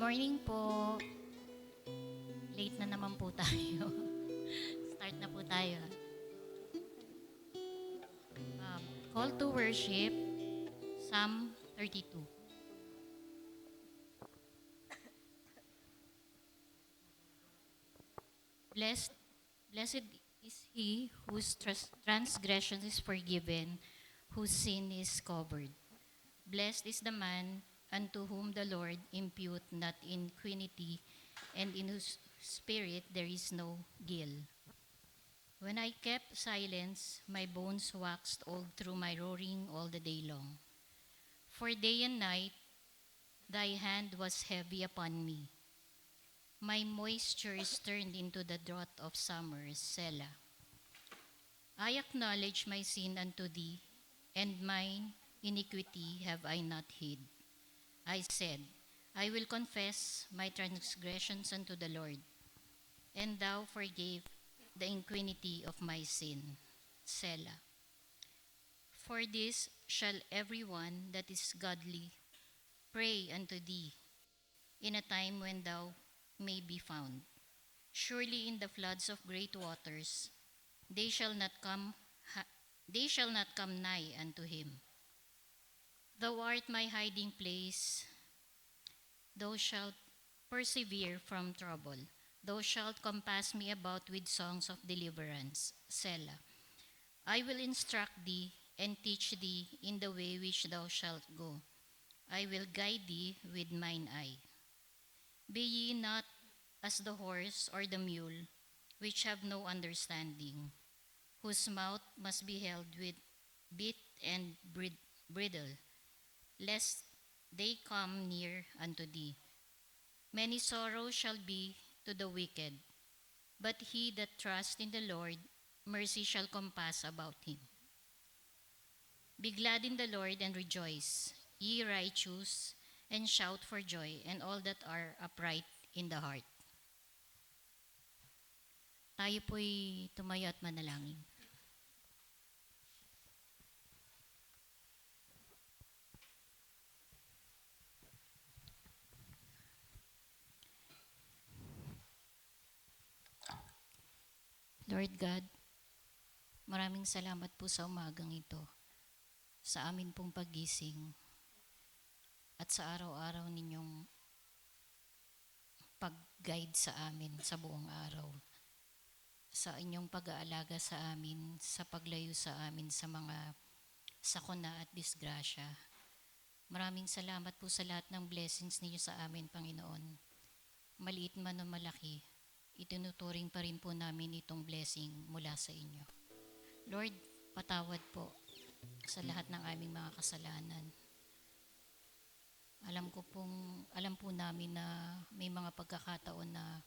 morning po. Late na naman po tayo. Start na po tayo. Call to worship, Psalm 32. Blessed is he whose transgression is forgiven, whose sin is covered. Blessed is the man unto whom the Lord impute not iniquity, and in whose spirit there is no guilt. When I kept silence, my bones waxed old through my roaring all the day long. For day and night thy hand was heavy upon me. My moisture is turned into the drought of summer, Selah. I acknowledge my sin unto thee, and mine iniquity have I not hid. I said, I will confess my transgressions unto the Lord, and thou forgave the iniquity of my sin, Selah. For this shall every one that is godly pray unto thee in a time when thou may be found. Surely in the floods of great waters they shall not come nigh unto him. Thou art my hiding place. Thou shalt persevere from trouble. Thou shalt compass me about with songs of deliverance, Selah. I will instruct thee and teach thee in the way which thou shalt go. I will guide thee with mine eye. Be ye not as the horse or the mule, which have no understanding, whose mouth must be held with bit and bridle, lest they come near unto thee. Many sorrows shall be to the wicked, but he that trusts in the Lord, mercy shall compass about him. Be glad in the Lord and rejoice, ye righteous, and shout for joy, and all that are upright in the heart. Tayo po'y tumayo at manalangin. Lord God, maraming salamat po sa umagang ito, sa amin pong paggising, at sa araw-araw ninyong pag-guide sa amin sa buong araw, sa inyong pag-aalaga sa amin, sa paglayo sa amin sa mga sakuna at disgrasya. Maraming salamat po sa lahat ng blessings ninyo sa amin, Panginoon. Maliit man o malaki, itinuturing pa rin po namin itong blessing mula sa inyo. Lord, patawad po sa lahat ng aming mga kasalanan. Alam po namin na may mga pagkakataon na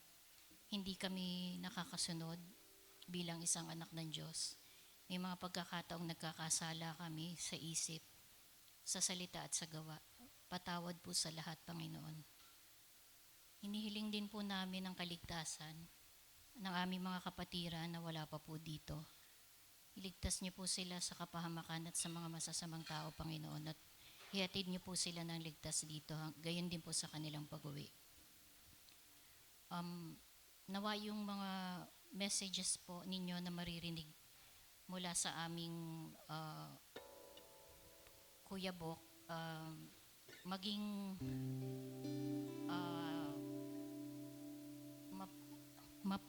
hindi kami nakakasunod bilang isang anak ng Diyos. May mga pagkakataong nagkakasala kami sa isip, sa salita at sa gawa. Patawad po sa lahat, Panginoon. Hinihiling din po namin ang kaligtasan ng aming mga kapatiran na wala pa po dito. Iligtas niyo po sila sa kapahamakan at sa mga masasamang tao, Panginoon, at ihatid niyo po sila ng ligtas dito, gayon din po sa kanilang pag-uwi. Nawa yung mga messages po ninyo na maririnig mula sa aming Kuya Bok, maging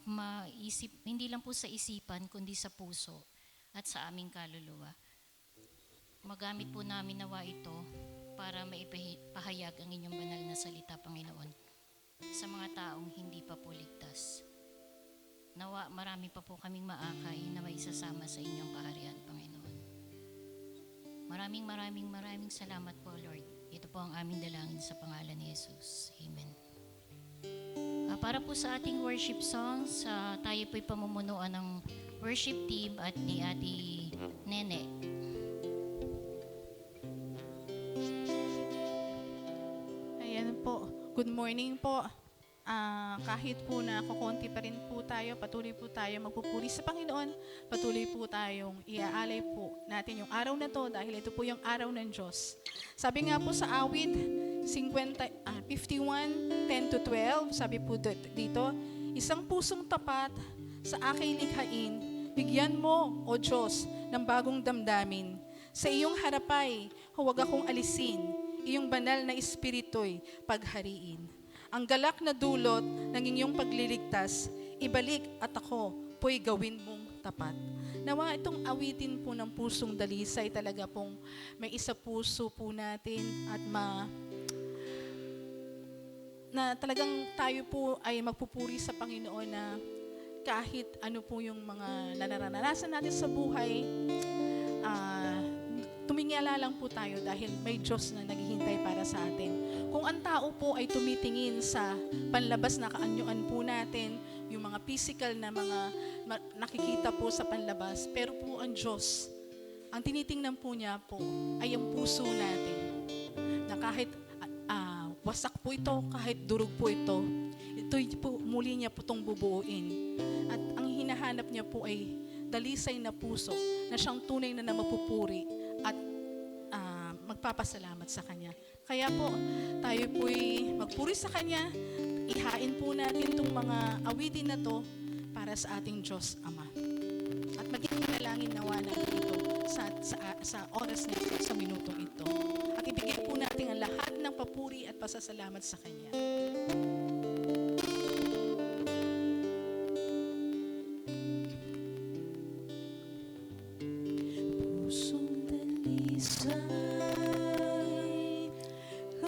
maisip, hindi lang po sa isipan, kundi sa puso at sa aming kaluluwa. Magamit po namin nawa ito para maipahayag ang inyong banal na salita, Panginoon, sa mga taong hindi pa po ligtas. Nawa marami pa po kaming maakay na may isasama sa inyong kaharian, Panginoon. Maraming salamat po, Lord. Ito po ang aming dalangin sa pangalan ni Jesus. Amen. Para po sa ating worship songs, tayo po'y pamumunuan ng worship team at ni Ate Nene. Ayan po. Good morning po. Kahit po na kukunti pa rin po tayo, patuloy po tayo magpupuri sa Panginoon, patuloy po tayong iaalay po natin yung araw na to dahil ito po yung araw ng Diyos. Sabi nga po sa awit, 51:10-12, sabi po dito, isang pusong tapat sa aking likhain, bigyan mo, O Diyos, ng bagong damdamin. Sa iyong harapay, huwag akong alisin, iyong banal na espiritu'y paghariin. Ang galak na dulot ng inyong pagliligtas, ibalik at ako po'y gawin mong tapat. Nawa itong awitin po ng pusong dalisay talaga pong may isa puso po natin at na talagang tayo po ay magpupuri sa Panginoon na kahit ano po yung mga nararanasan natin sa buhay, tumingala lang po tayo dahil may Diyos na naghihintay para sa atin. Kung ang tao po ay tumitingin sa panlabas na kaanyuan po natin, yung mga physical na mga nakikita po sa panlabas, pero po ang Diyos, ang tinitingnan po niya po ay ang puso natin. Na kahit wasak po ito, kahit durog po ito po, muli niya po itong bubuuin. At ang hinahanap niya po ay dalisay na puso na siyang tunay na mapupuri at magpapasalamat sa Kanya. Kaya po, tayo po'y magpuri sa Kanya, ihain po natin itong mga awitin na to para sa ating Diyos Ama. At maging manalangin nawa natin ito sa oras na ito, sa minutong ito. At ibigay po natin ang lahat ng papuri at pasasalamat sa Kanya. Pusong dalisay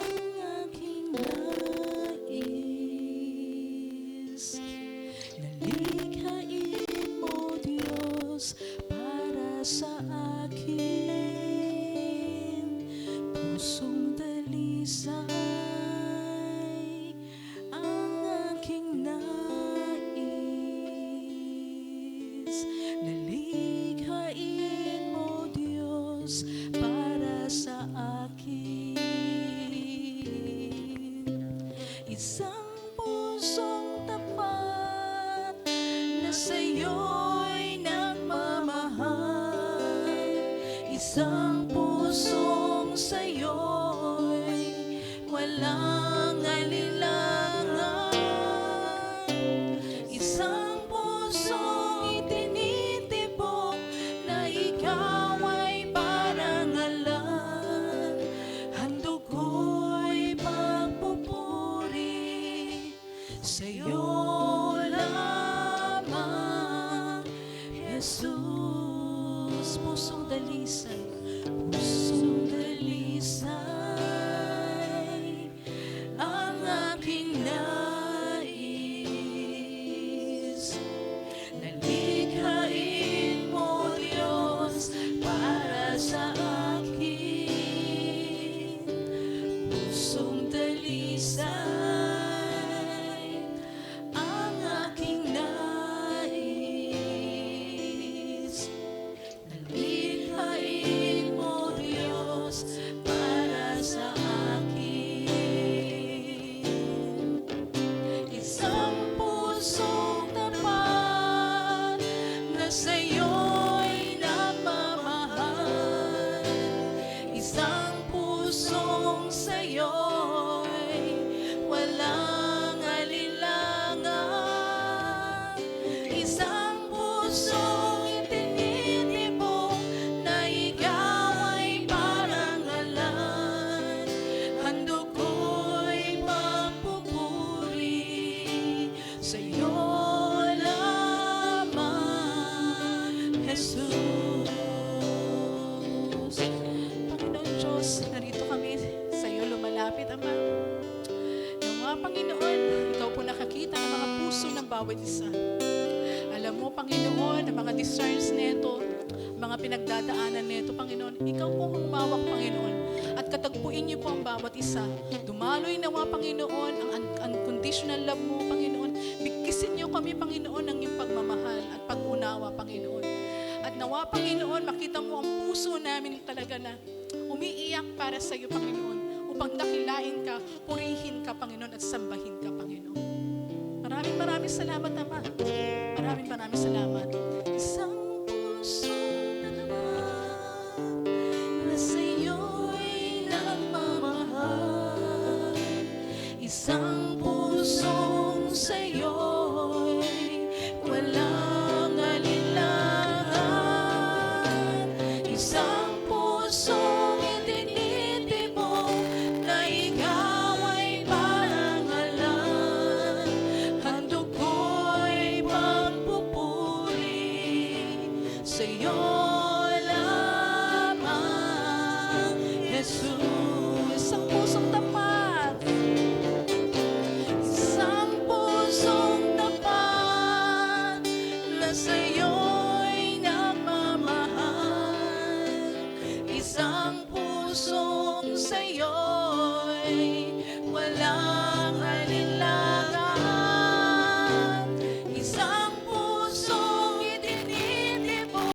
ang aking nais, nalikhain mo Diyos para sa akin. Pusong dalisay ang aking nais, nalikhain mo Diyos para sa akin. Isang pusong tapat na sa'yo'y nagmamahal, isang pusong sa'yo'y walang alinlangan, isang pusong itinitibok na ikaw ay parangalan, handog ko'y pagpupuri sa'yo lamang, Jesus. Pusong dalisay, pusong dalisay ang aking nais, nalikhain mo Diyos para sa akin. Pusong dalisay ang aking nais, nalikhain mo Diyos para sa akin. Isang pusong tapat na sa'yo'y nagmamahal, isang pusong sa'yo'y walang alinlangan, isang pusong itinitibok na ikaw ay parangalan, handog ko'y pagpupuri sa'yo lamang, Jesus. Panginoon Diyos, narito kami sa iyo lumalapit, Ama. Yung mga Panginoon, ikaw po nakakita ng mga puso ng bawat isa. Alam mo, Panginoon, ang mga discerns nito, mga pinagdadaanan nito, Panginoon, ikaw po ang humawak, Panginoon, at katagpuin niyo po ang bawat isa. Dumaloy nawa, Panginoon, ang unconditional love mo, Panginoon. Bigkisin niyo kami, Panginoon, ng iyong pagmamahal at pag-unawa, Panginoon. At nawa, Panginoon, makita mo ang puso namin talaga na umiiyak para sa iyo, Panginoon, upang dakilain ka, purihin ka, Panginoon, at sambahin ka, Panginoon. Maraming salamat, Ama. Maraming salamat. Isang puso naman na sa'yo'y nagmamahal, isang pusong sa'yo'y walang alinlangan, isang pusong itinitibok.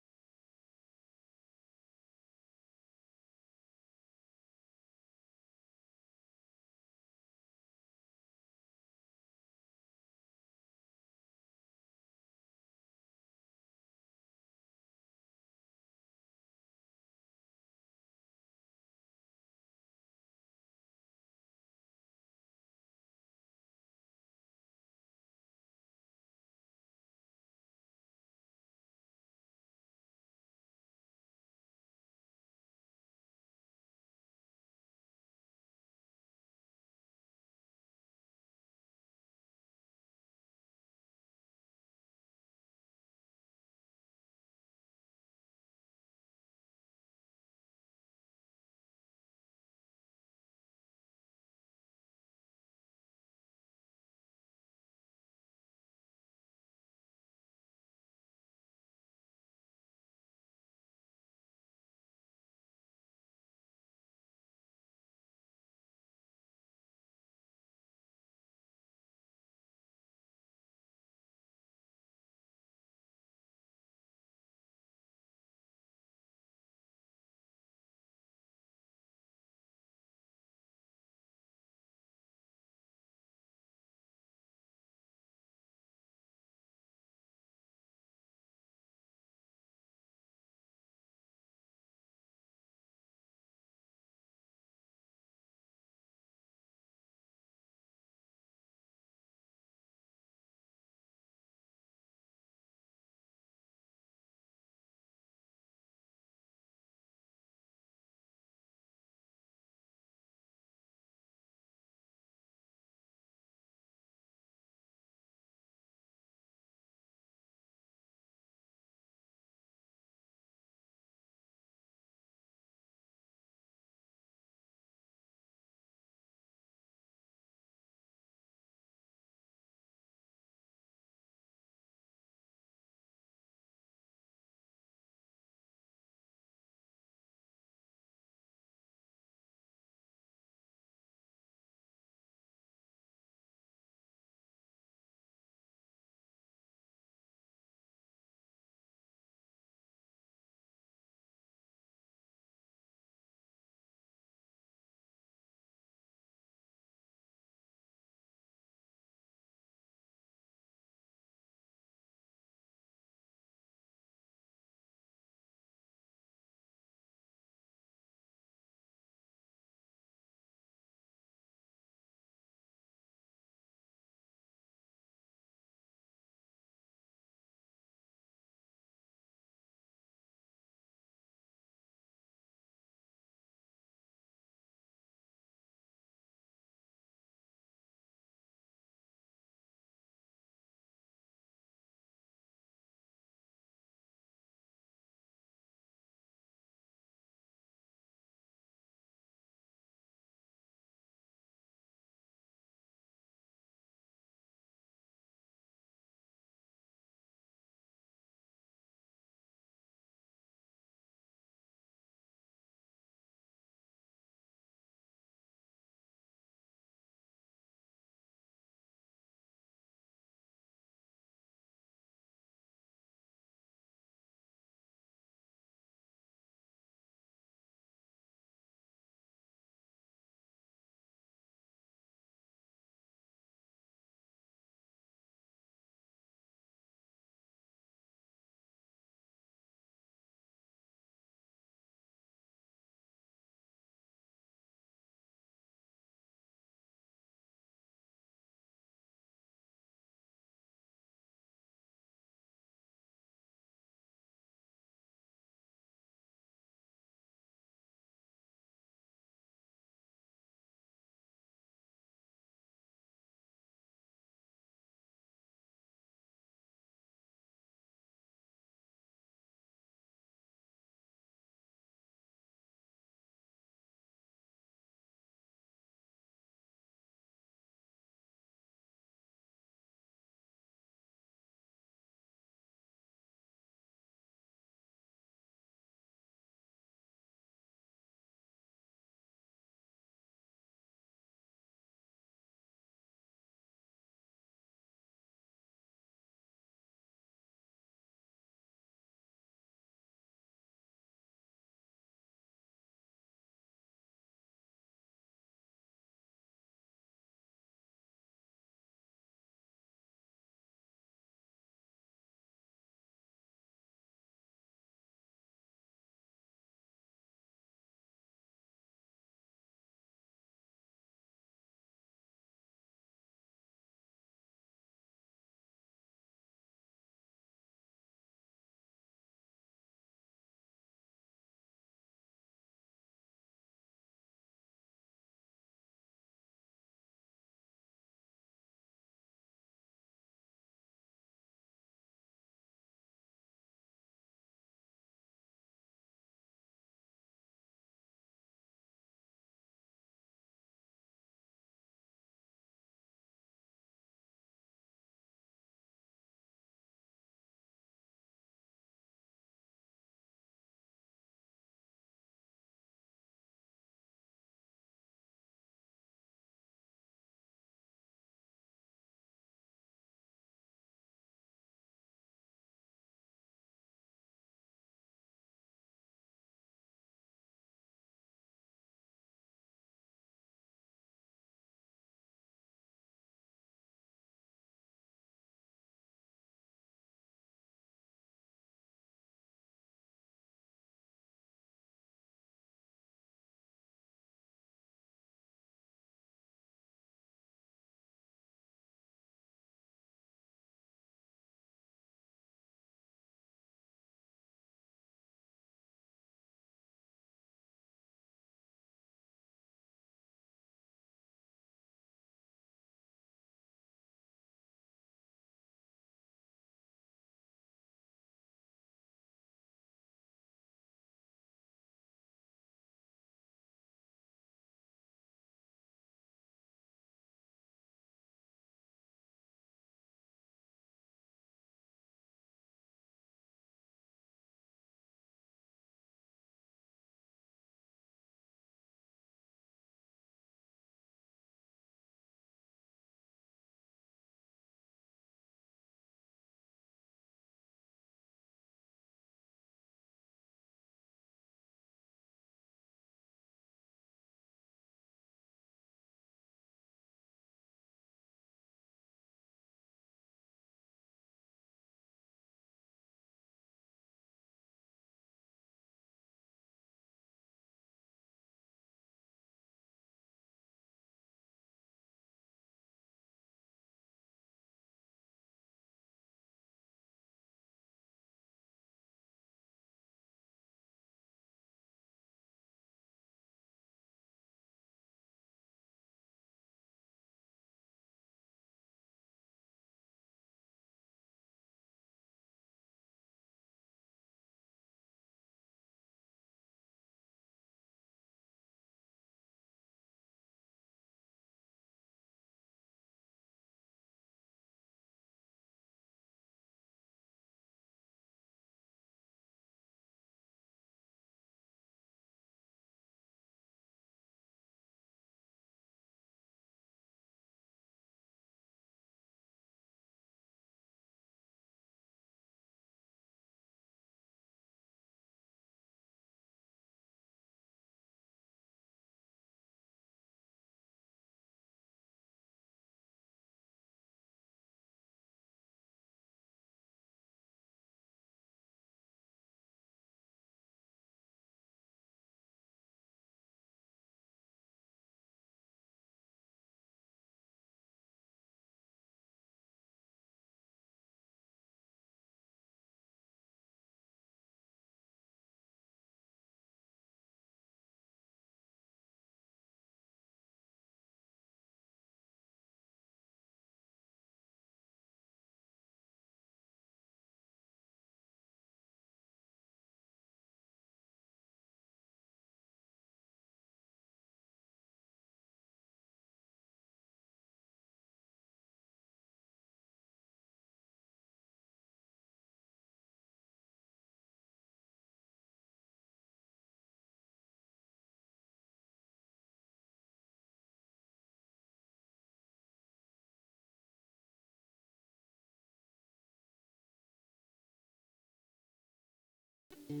Ikaw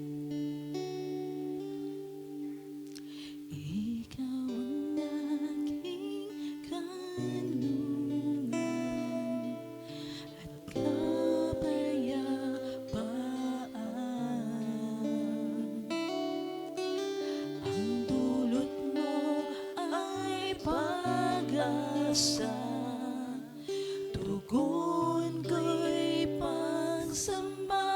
ang aking kanlungan at kapayapaan. Ang dulot mo ay pag-asa, tugon ko'y pagsamba.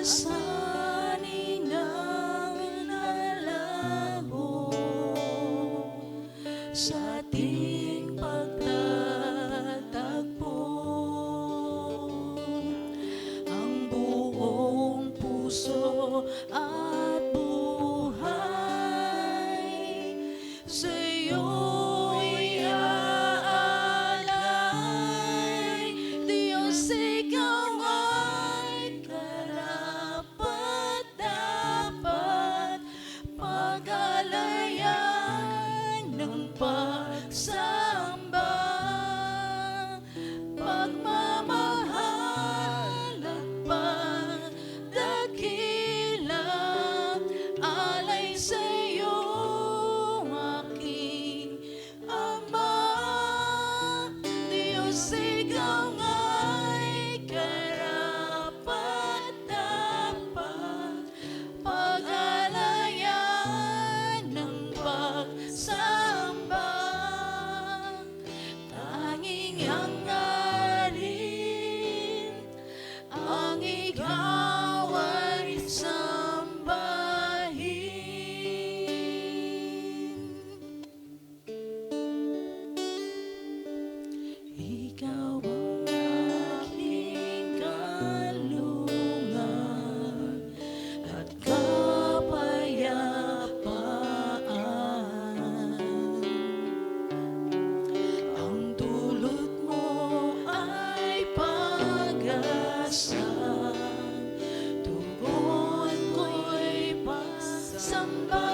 Pasanin ang nalaho sa ating pagtatagpo. Ang buong puso at buhay sa'yo'y aalay. Diyos, ikaw ay karapat-dapat, pag-alayan ng pagsamba, pagmamahal at pagdakila, alay sa'yo, aking Ama. Diyos, ikaw ay karapat-dapat, pag-alayan ng pagsamba, tanging hangarin ang ikaw ay sambahin. Ikaw ang aking kalungan at kapayapaan. Ang dulot mo ay pag-asa, tugon ko'y pagsamba.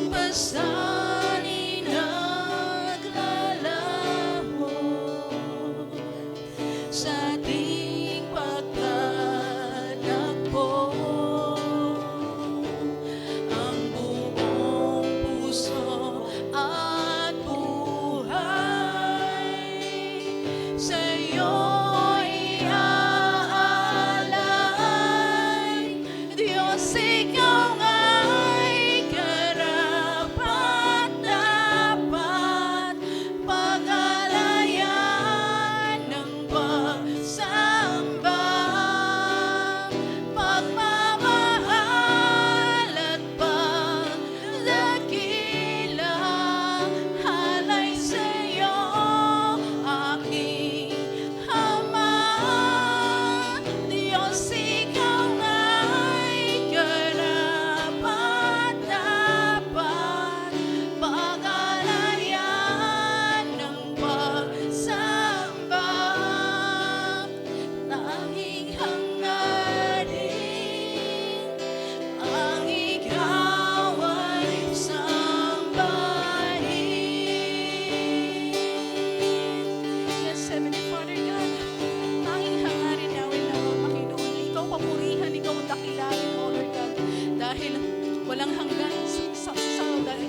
Pasanin naglalaho sa ating pagtatagpo. Ang buong puso at buhay sa'yo'y aalay. Diyos, ikaw ay karapat-dapat, pag-alayan ng pagsamba, pagmamahal at pagdakila, halay sa'yo, aking Ama. Diyos, ikaw ay karapat-dapat, pag-alayan ng pagsamba, tanging hangarin ang ikaw ay sambahin. Yes, Heavenly Father God, tanging hangarin namin na Panginoon, na ikaw papurihan, ikaw dakilain, O Lord God, dahil walang hanggan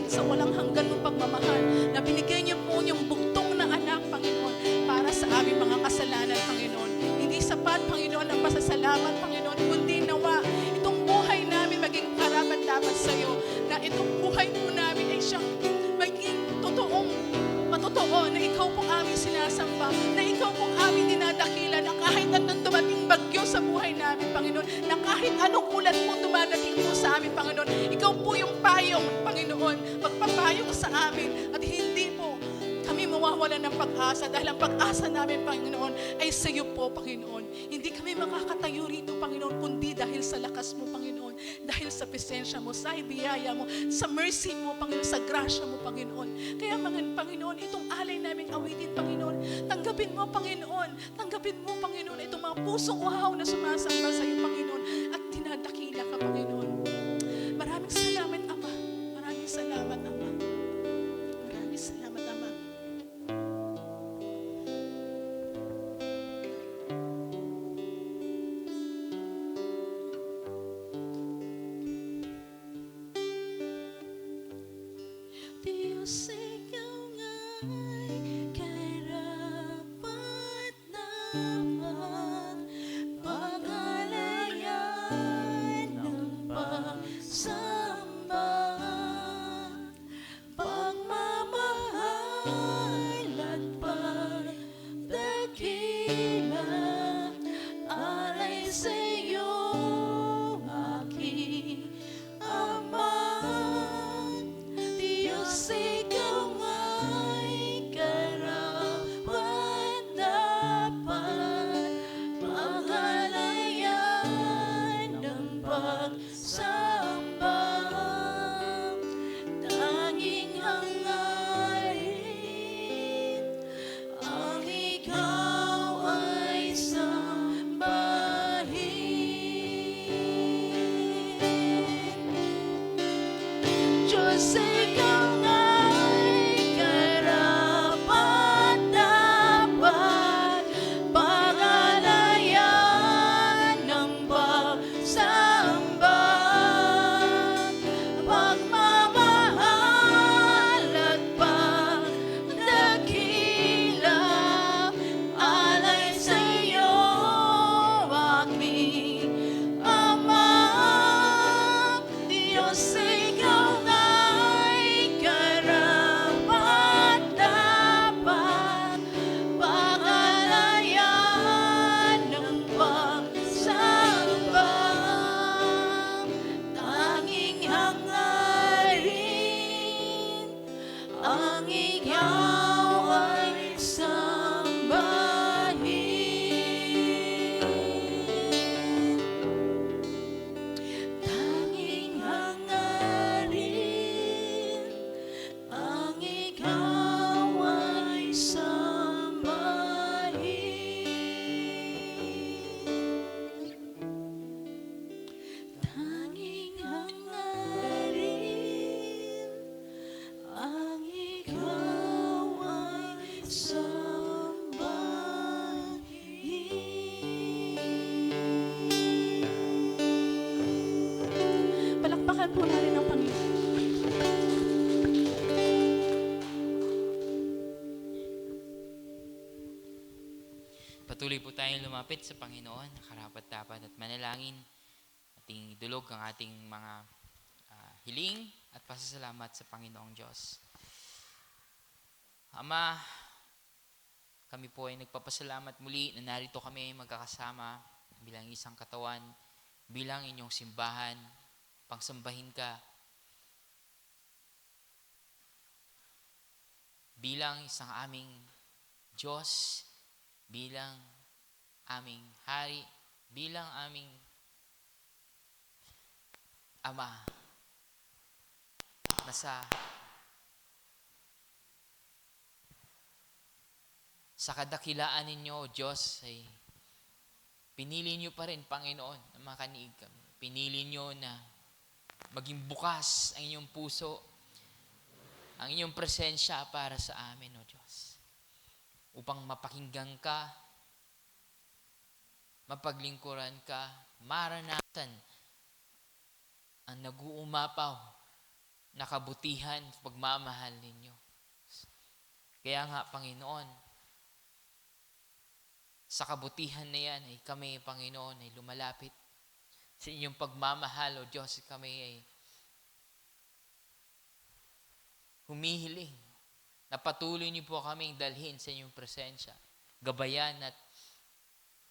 sa walang hanggan mong pagmamahal na binigay niyo po yung bugtong na anak, Panginoon, para sa aming mga kasalanan, Panginoon. Hindi sapat, Panginoon, ang pasasalamat, Panginoon, kundi nawa itong buhay namin maging karapat-dapat sa iyo, na itong buhay po namin ay siyang maging matotoo na ikaw pong aming sinasamba, na ikaw pong aming dinadakila, na kahit anong dumating bagyo sa buhay namin, Panginoon, na kahit anong ulan po dumadating po sa amin, Panginoon, ikaw po yung payong, Panginoon, magpapayong sa amin, at hindi po kami mawawalan ng pag-asa, dahil ang pag-asa namin, Panginoon, ay sa iyo po, Panginoon. Hindi kami makakatayo rito, Panginoon, kundi dahil sa lakas mo, Panginoon, dahil sa presensya mo, sa biyaya mo, sa mercy mo, Panginoon, sa grasya mo, Panginoon. Kaya mga Panginoon, itong alay namin awitin, Panginoon, tanggapin mo, Panginoon, tanggapin mo, Panginoon, itong mga pusong uhaw na sumasamba sa iyo, Panginoon, at dinadakila ka, Panginoon. Maraming salamat, Ama. Maraming salamat, Ama. Maraming salamat, Ama. Diyos, ikaw nga'y karapat-dapat, pag-alayan ng pagsamba, pagmamahal at pagdakila, alay sa iyo, aking Ama. Diyos, ikaw nga'y karapat-dapat, pag-alayan ng pagsamba, tanging hangarin ang ikaw ay sambahin. Diyos, ikaw nga'y karapat-dapat, pag-alayan ng pagsamba, pagmamahal at pagdakila, alay sa iyo, aking Ama. Diyos, ikaw nga'y karapat-dapat, pag-alayan ng pagsamba, tanging hangarin ang ikaw ay sambahin. Tanging hangarin ang ikaw ay sambahin. Tanging hangarin ang ikaw ay sambahin. Palakpakan po natin ang Panginoon. Patuloy po tayong lumapit sa Panginoon, karapat-dapat at manalangin. Ating idulog ang ating mga hiling at pasasalamat sa Panginoong Diyos. Ama, kami po ay nagpapasalamat muli na narito kami magkakasama bilang isang katawan, bilang inyong simbahan, pangsambahin ka, bilang isang aming Diyos, bilang aming Hari, bilang aming Ama, na sa kadakilaan ninyo, Diyos, ay pinili nyo pa rin, Panginoon, na makaniig kami. Pinili nyo na maging bukas ang inyong puso, ang inyong presensya para sa amin, O Diyos. Upang mapakinggan ka, mapaglingkuran ka, maranasan ang nag-uumapaw na kabutihan at pagmamahal ninyo. Kaya nga, Panginoon, sa kabutihan na yan ay kami, Panginoon, ay lumalapit sa inyong pagmamahal, O Diyos. Kami ay humihiling na patuloy niyo po kaming dalhin sa inyong presensya, gabayan at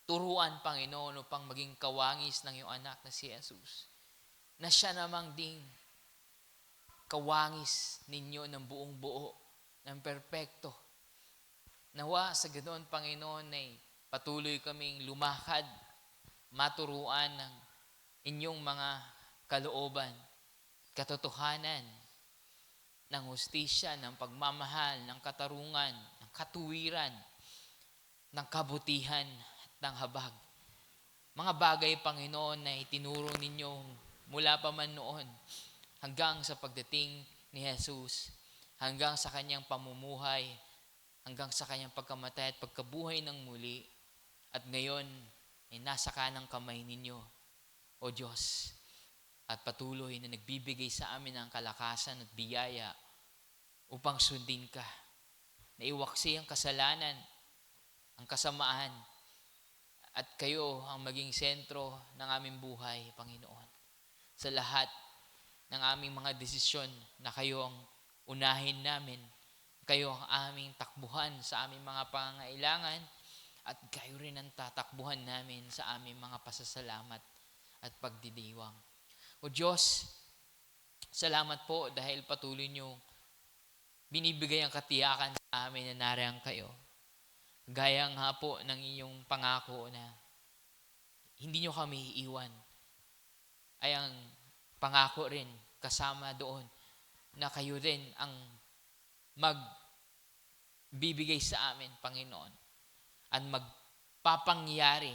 turuan, Panginoon, upang maging kawangis ng iyong anak na si Jesus, na siya namang ding kawangis ninyo ng buong buo, ng perpekto. Nawa sa ganoon, Panginoon, ay patuloy kaming lumakad, maturuan ng inyong mga kalooban, katotohanan, ng hustisya, ng pagmamahal, ng katarungan, ng katuwiran, ng kabutihan at ng habag. Mga bagay, Panginoon, na itinuro ninyo mula pa man noon hanggang sa pagdating ni Jesus, hanggang sa kanyang pamumuhay, hanggang sa kanyang pagkamatay at pagkabuhay ng muli, at ngayon ay nasa kanang kamay ninyo, O Diyos, at patuloy na nagbibigay sa amin ng kalakasan at biyaya upang sundin ka. Naiwaksi ang kasalanan, ang kasamaan, at kayo ang maging sentro ng aming buhay, Panginoon. Sa lahat ng aming mga desisyon na kayo ang unahin namin, kayo ang aming takbuhan sa aming mga pangangailangan, at kayo rin ang tatakbuhan namin sa aming mga pasasalamat at pagdidiwang. O Diyos, salamat po dahil patuloy niyo binibigay ang katiyakan sa amin na nariyan kayo. Gaya nga po ng inyong pangako na hindi nyo kami iiwan, ay ang pangako rin kasama doon na kayo rin ang magbibigay sa amin, Panginoon, at magpapangyari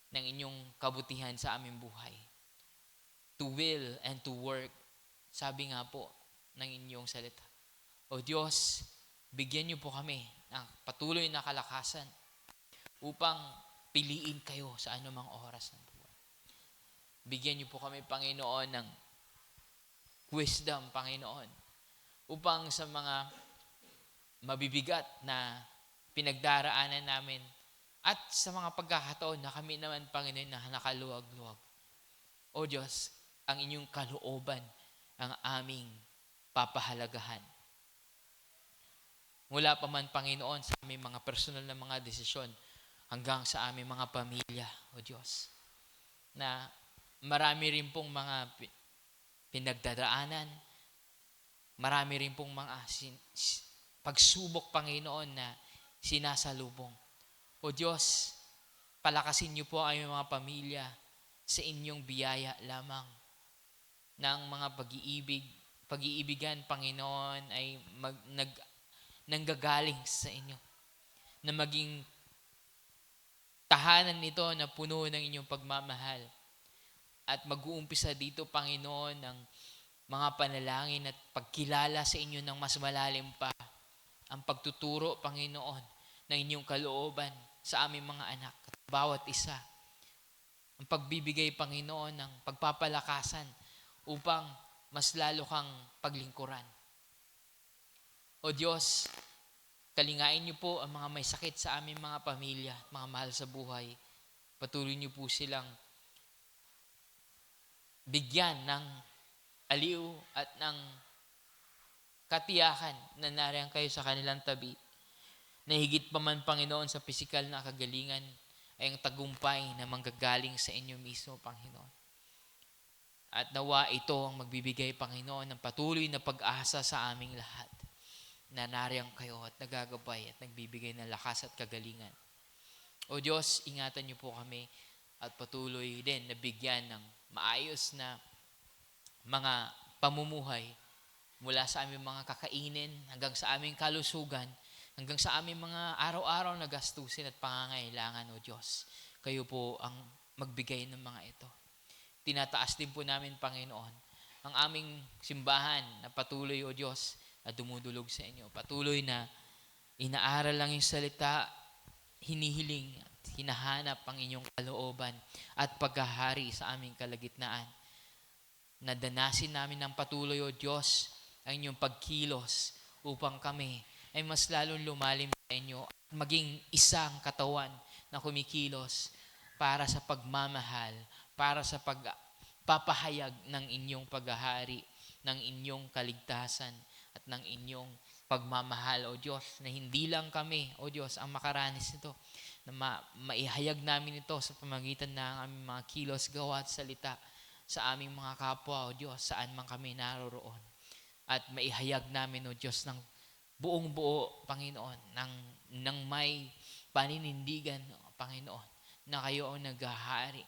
ng inyong kabutihan sa aming buhay. To will and to work, sabi nga po ng inyong salita. O Diyos, bigyan niyo po kami ng patuloy na kalakasan upang piliin kayo sa anumang oras ng buhay. Bigyan niyo po kami, Panginoon, ng wisdom, Panginoon, upang sa mga mabibigat na pinagdaraanan namin at sa mga pagkakataon na kami naman, Panginoon, na nakaluwag-luwag. O Diyos, ang inyong kalooban ang aming papahalagahan. Mula pa man, Panginoon, sa aming mga personal na mga desisyon hanggang sa aming mga pamilya, O Diyos, na marami rin pong mga pinagdadaanan, marami rin pong mga pagsubok, Panginoon, na sinasalubong. O Diyos, palakasin niyo po ang aming mga pamilya sa inyong biyaya lamang ng mga pag-iibigan, Panginoon, ay nanggagaling sa inyo. Na maging tahanan nito na puno ng inyong pagmamahal. At mag-uumpisa dito, Panginoon, ng mga panalangin at pagkilala sa inyo ng mas malalim pa. Ang pagtuturo, Panginoon, ng inyong kalooban sa aming mga anak at bawat isa. Ang pagbibigay, Panginoon, ng pagpapalakasan upang mas lalo kang paglingkuran. O Diyos, kalingain niyo po ang mga may sakit sa aming mga pamilya, mga mahal sa buhay. Patuloy niyo po silang bigyan ng aliw at ng katiyakan na nariyan kayo sa kanilang tabi. Na higit pa man, Panginoon, sa pisikal na kagalingan ay ang tagumpay na manggagaling sa inyo mismo, Panginoon. At nawa ito ang magbibigay, Panginoon, ng patuloy na pag-asa sa aming lahat. Na nariyan kayo at nagagabay at nagbibigay ng lakas at kagalingan. O Diyos, ingatan niyo po kami at patuloy din na bigyan ng maayos na mga pamumuhay mula sa aming mga kakainin hanggang sa aming kalusugan, hanggang sa aming mga araw-araw na gastusin at pangangailangan, O Diyos. Kayo po ang magbigay ng mga ito. Tinataas din po namin, Panginoon, ang aming simbahan na patuloy, O Diyos, na dumudulog sa inyo. Patuloy na inaaral lang yung salita, hinihiling at hinahanap ang inyong kalooban at paghahari sa aming kalagitnaan. Nadanasin namin ng patuloy, O Diyos, ang inyong pagkilos upang kami ay mas lalong lumalim sa inyo at maging isang katawan na kumikilos para sa pagmamahal, para sa pagpapahayag ng inyong paghahari, ng inyong kaligtasan, at ng inyong pagmamahal, O Diyos, na hindi lang kami, O Diyos, ang makaranas nito, na maihayag namin ito sa pamagitan ng aming mga kilos, gawa at salita sa aming mga kapwa, O Diyos, saan man kami naroroon. At maihayag namin, O Diyos, ng buong buo, Panginoon, ng may paninindigan, Panginoon, na kayo ang naghahari,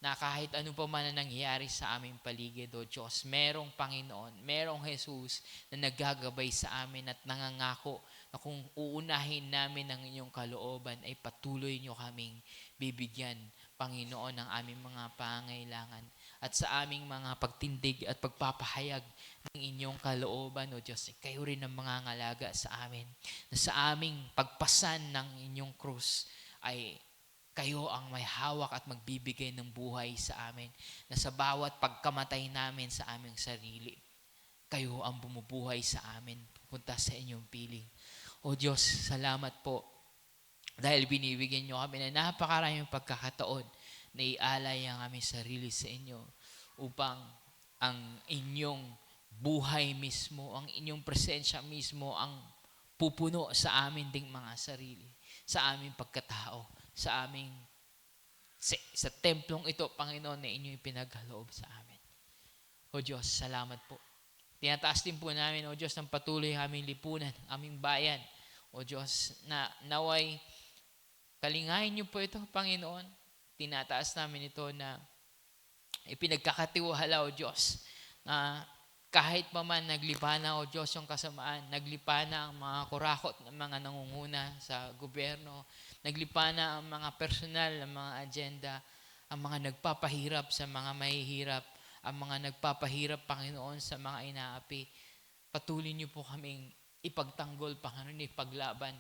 na kahit ano pa man na nangyayari sa aming paligid, O Diyos, merong Panginoon, merong Jesus na naggagabay sa amin at nangangako na kung uunahin namin ang inyong kalooban ay patuloy nyo kaming bibigyan, Panginoon, ng aming mga pangangailangan at sa aming mga pagtindig at pagpapahayag ng inyong kalooban, O Diyos, kayo rin ang mga ngalaga sa amin, na sa aming pagpasan ng inyong krus ay kayo ang may hawak at magbibigay ng buhay sa amin, na sa bawat pagkamatay namin sa aming sarili, kayo ang bumubuhay sa amin, pupunta sa inyong piling. O Diyos, salamat po dahil binibigyan nyo kami na napakaraming pagkakataon na ialay ang aming sarili sa inyo upang ang inyong buhay mismo, ang inyong presensya mismo ang pupuno sa amin ding mga sarili, sa aming pagkatao, sa aming sa templong ito, Panginoon, na inyong ipinagkaloob sa amin. O Diyos, salamat po. Tinataas din po namin, O Diyos, ng patuloy aming lipunan, aming bayan. O Diyos, na naway kalingahin niyo po ito, Panginoon. Tinataas namin ito na ipinagkakatiwala, O Diyos, na kahit pa man naglipa na, O Diyos, yung kasamaan, naglipa na ang mga kurakot ng mga nangunguna sa gobyerno, naglipa na ang mga personal, ang mga agenda, ang mga nagpapahirap sa mga mahihirap, ang mga nagpapahirap, Panginoon, sa mga inaapi. Patuloy niyo po kaming ipagtanggol, Panginoon, ipaglaban.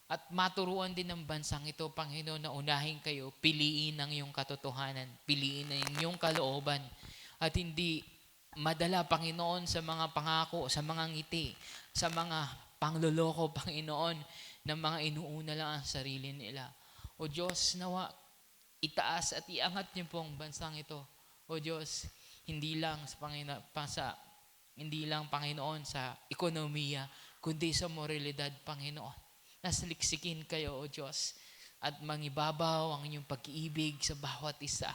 At maturuan din ng bansang ito, Panginoon, na unahin kayo, piliin ang iyong katotohanan, piliin ang iyong kalooban, at hindi madala, Panginoon, sa mga pangako, sa mga ngiti, sa mga pangloloko, Panginoon, ng mga inuuna lang ang sarili nila. O Diyos, nawa, itaas at iangat niyo po ang bansang ito. O Diyos, hindi lang Panginoon sa ekonomiya, kundi sa moralidad, Panginoon. Nasaliksikin kayo, O Diyos, at mangibabaw ang inyong pag-iibig sa bawat isa.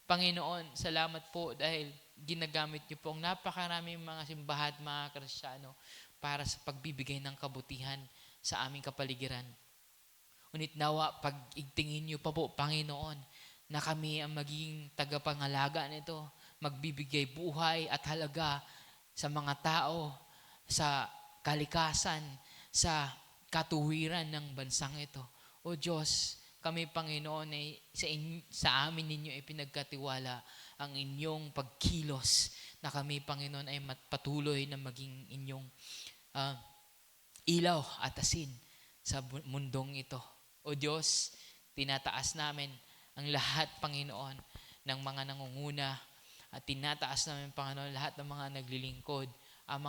Panginoon, salamat po dahil ginagamit niyo po ang napakaraming mga simbahan, mga Kristiyano, para sa pagbibigay ng kabutihan sa aming kapaligiran. Ngunit nawa, pag-igtingin niyo pa po, Panginoon, na kami ang magiging tagapangalaga nito, magbibigay buhay at halaga sa mga tao, sa kalikasan, sa katuwiran ng bansang ito. O Diyos, kami, Panginoon, ay sa amin ninyo ipinagkatiwala ang inyong pagkilos na kami, Panginoon, ay patuloy na maging inyong ilaw at asin sa mundong ito. O Diyos, tinataas namin ang lahat, Panginoon, ng mga nangunguna at tinataas namin, Panginoon, lahat ng mga naglilingkod, ang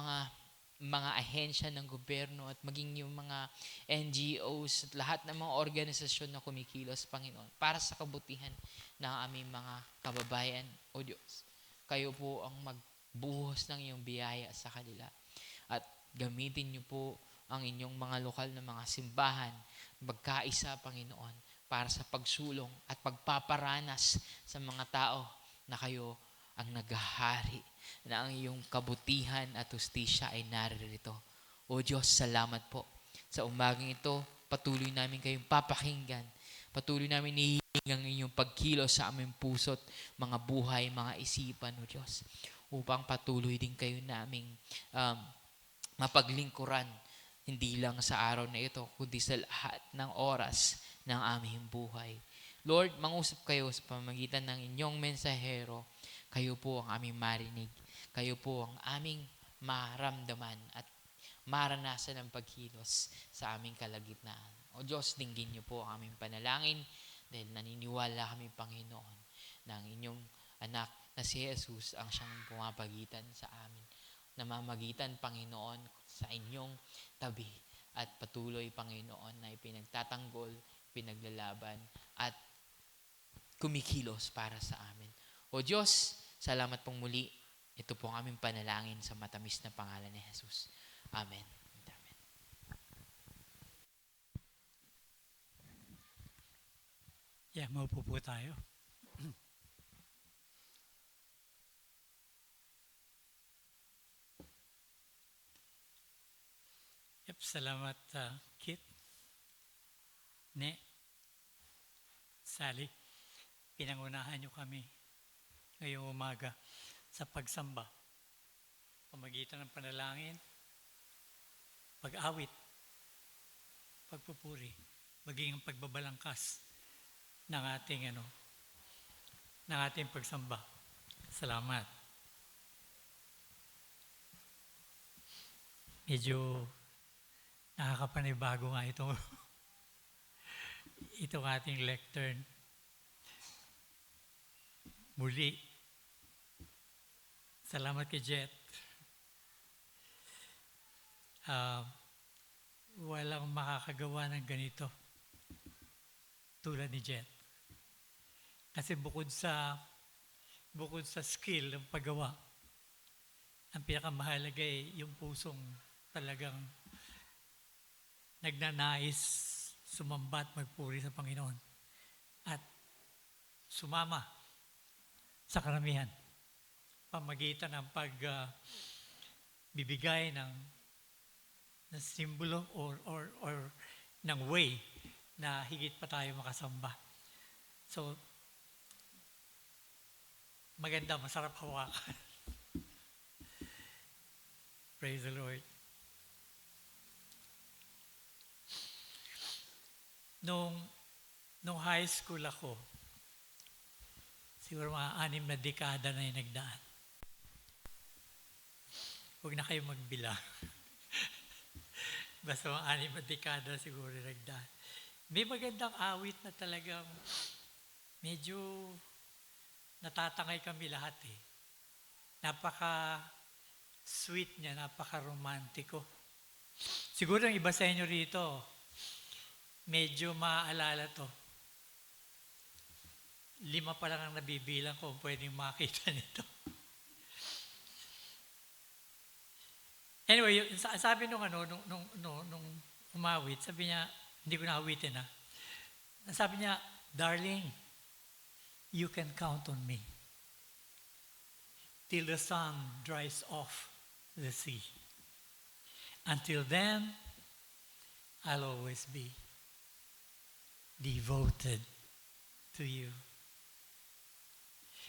mga ahensya ng gobyerno at maging yung mga NGOs at lahat ng mga organisasyon na kumikilos, Panginoon, para sa kabutihan ng aming mga kababayan. O Diyos, kayo po ang magbuhos ng iyong biyaya sa kanila at gamitin niyo po ang inyong mga lokal na mga simbahan, magkaisa, Panginoon, para sa pagsulong at pagpaparanas sa mga tao na kayo ang naghahari, na ang iyong kabutihan at hustisya ay naririto. O Diyos, salamat po. Sa umagang ito, patuloy namin kayong papakinggan. Patuloy namin ihiling ang inyong pagkilos sa aming puso't mga buhay, mga isipan, O Diyos, upang patuloy din kayo naming mapaglingkuran, hindi lang sa araw na ito, kundi sa lahat ng oras ng aming buhay. Lord, mangusap kayo sa pamamagitan ng inyong mensahero. Kayo po ang aming marinig. Kayo po ang aming maramdaman at maranasan ng pagkilos sa aming kalagitnaan. O Diyos, dinggin niyo po ang aming panalangin dahil naniniwala kami, Panginoon, na ang inyong anak na si Jesus ang siyang pumapagitan sa amin. Namamagitan, Panginoon, sa inyong tabi at patuloy, Panginoon, na ipinagtatanggol, pinaglalaban at kumikilos para sa amin. O Diyos, salamat pong muli. Ito po ang aming panalangin sa matamis na pangalan ni Jesus. Amen. Amen. Yeah, maupo po tayo. Yep, salamat Kit, Ne, Sally. Pinangunahan niyo kami ngayong umaga sa pagsamba. Pamagitan ng panalangin, pag-awit, pagpupuri, maging ang pagbabalangkas ng ating pagsamba. Salamat. Medyo nakakapanibago nga itong ating lectern. Muli, salamat kay Jet ah, walang makakagawa ng ganito tulad ni Jet. Kasi bukod sa skill ng paggawa, ang pinakamahalaga ay yung pusong talagang nagnanais sumamba at magpuri sa Panginoon at sumama sa karamihan pamagitan ng pagbibigay ng simbolo or ng way na higit pa tayo makasamba. So, maganda, masarap hawakan. Praise the Lord. Nung high school ako, siguro mga 6 na dekada na yung nagdaan. Huwag na kayo magbilang. Basta mga 6 na dekada siguro yung nagdaan. May magandang awit na talagang medyo natatangay kami lahat eh. Napaka-sweet niya, napaka-romantiko. Siguro yung iba sa inyo rito, medyo maaalala to. 5 pa lang ang nabibilang kung pwedeng makita nito. Anyway, sabi nung umawit, sabi niya, hindi ko naawitin ha. Sabi niya, darling, you can count on me till the sun dries off the sea. Until then, I'll always be devoted to you.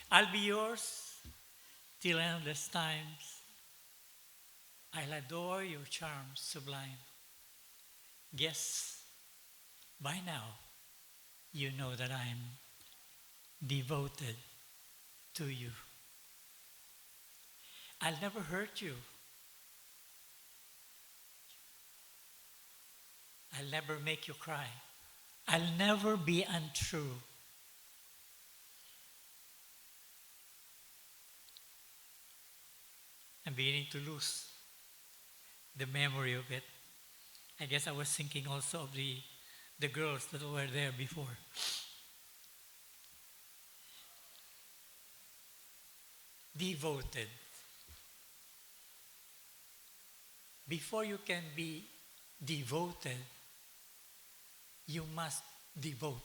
I'll be yours till endless times. I'll adore your charms sublime. Guess by now you know that I'm devoted to you. I'll never hurt you. I'll never make you cry. I'll never be untrue. I'm beginning to lose the memory of it. I guess I was thinking also of the girls that were there before. Devoted. Before you can be devoted, you must devote.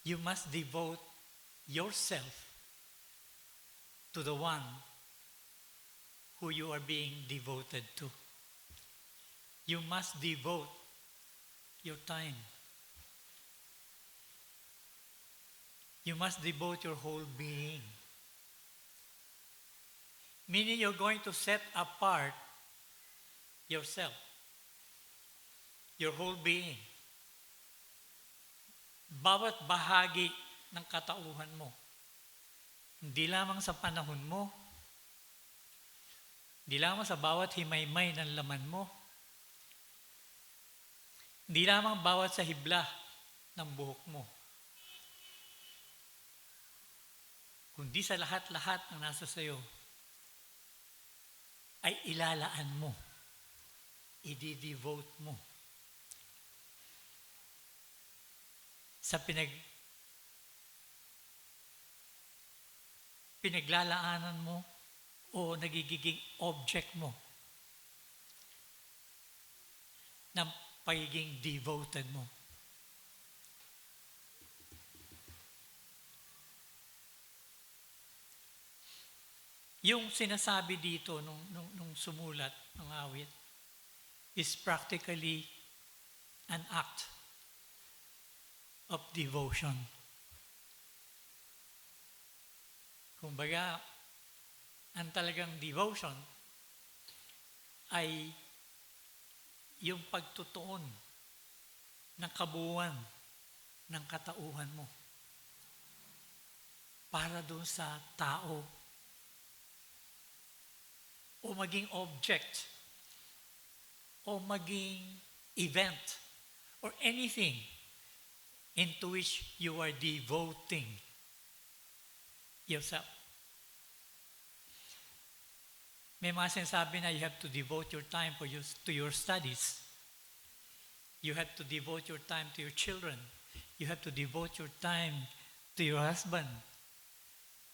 You must devote yourself to the one who you are being devoted to. You must devote your time. You must devote your whole being. Meaning you're going to set apart yourself, your whole being. Bawat bahagi ng katauhan mo. Hindi lamang sa panahon mo, hindi lamang sa bawat himaymay ng laman mo, hindi lamang bawat sa hibla ng buhok mo, kundi sa lahat-lahat ng nasa sayo, ay ilalaan mo, i-devote mo sa pinaglalaanan mo o nagiging object mo ng pagiging devoted mo. Yung sinasabi dito nung sumulat ng awit is practically an act of devotion. Kumbaga, ang talagang devotion ay yung pagtutuon ng kabuuan ng katauhan mo para doon sa tao o maging object o maging event or anything into which you are devoting yourself. may mga sinasabi na you have to devote your time to your studies. You have to devote your time to your children. You have to devote your time to your husband.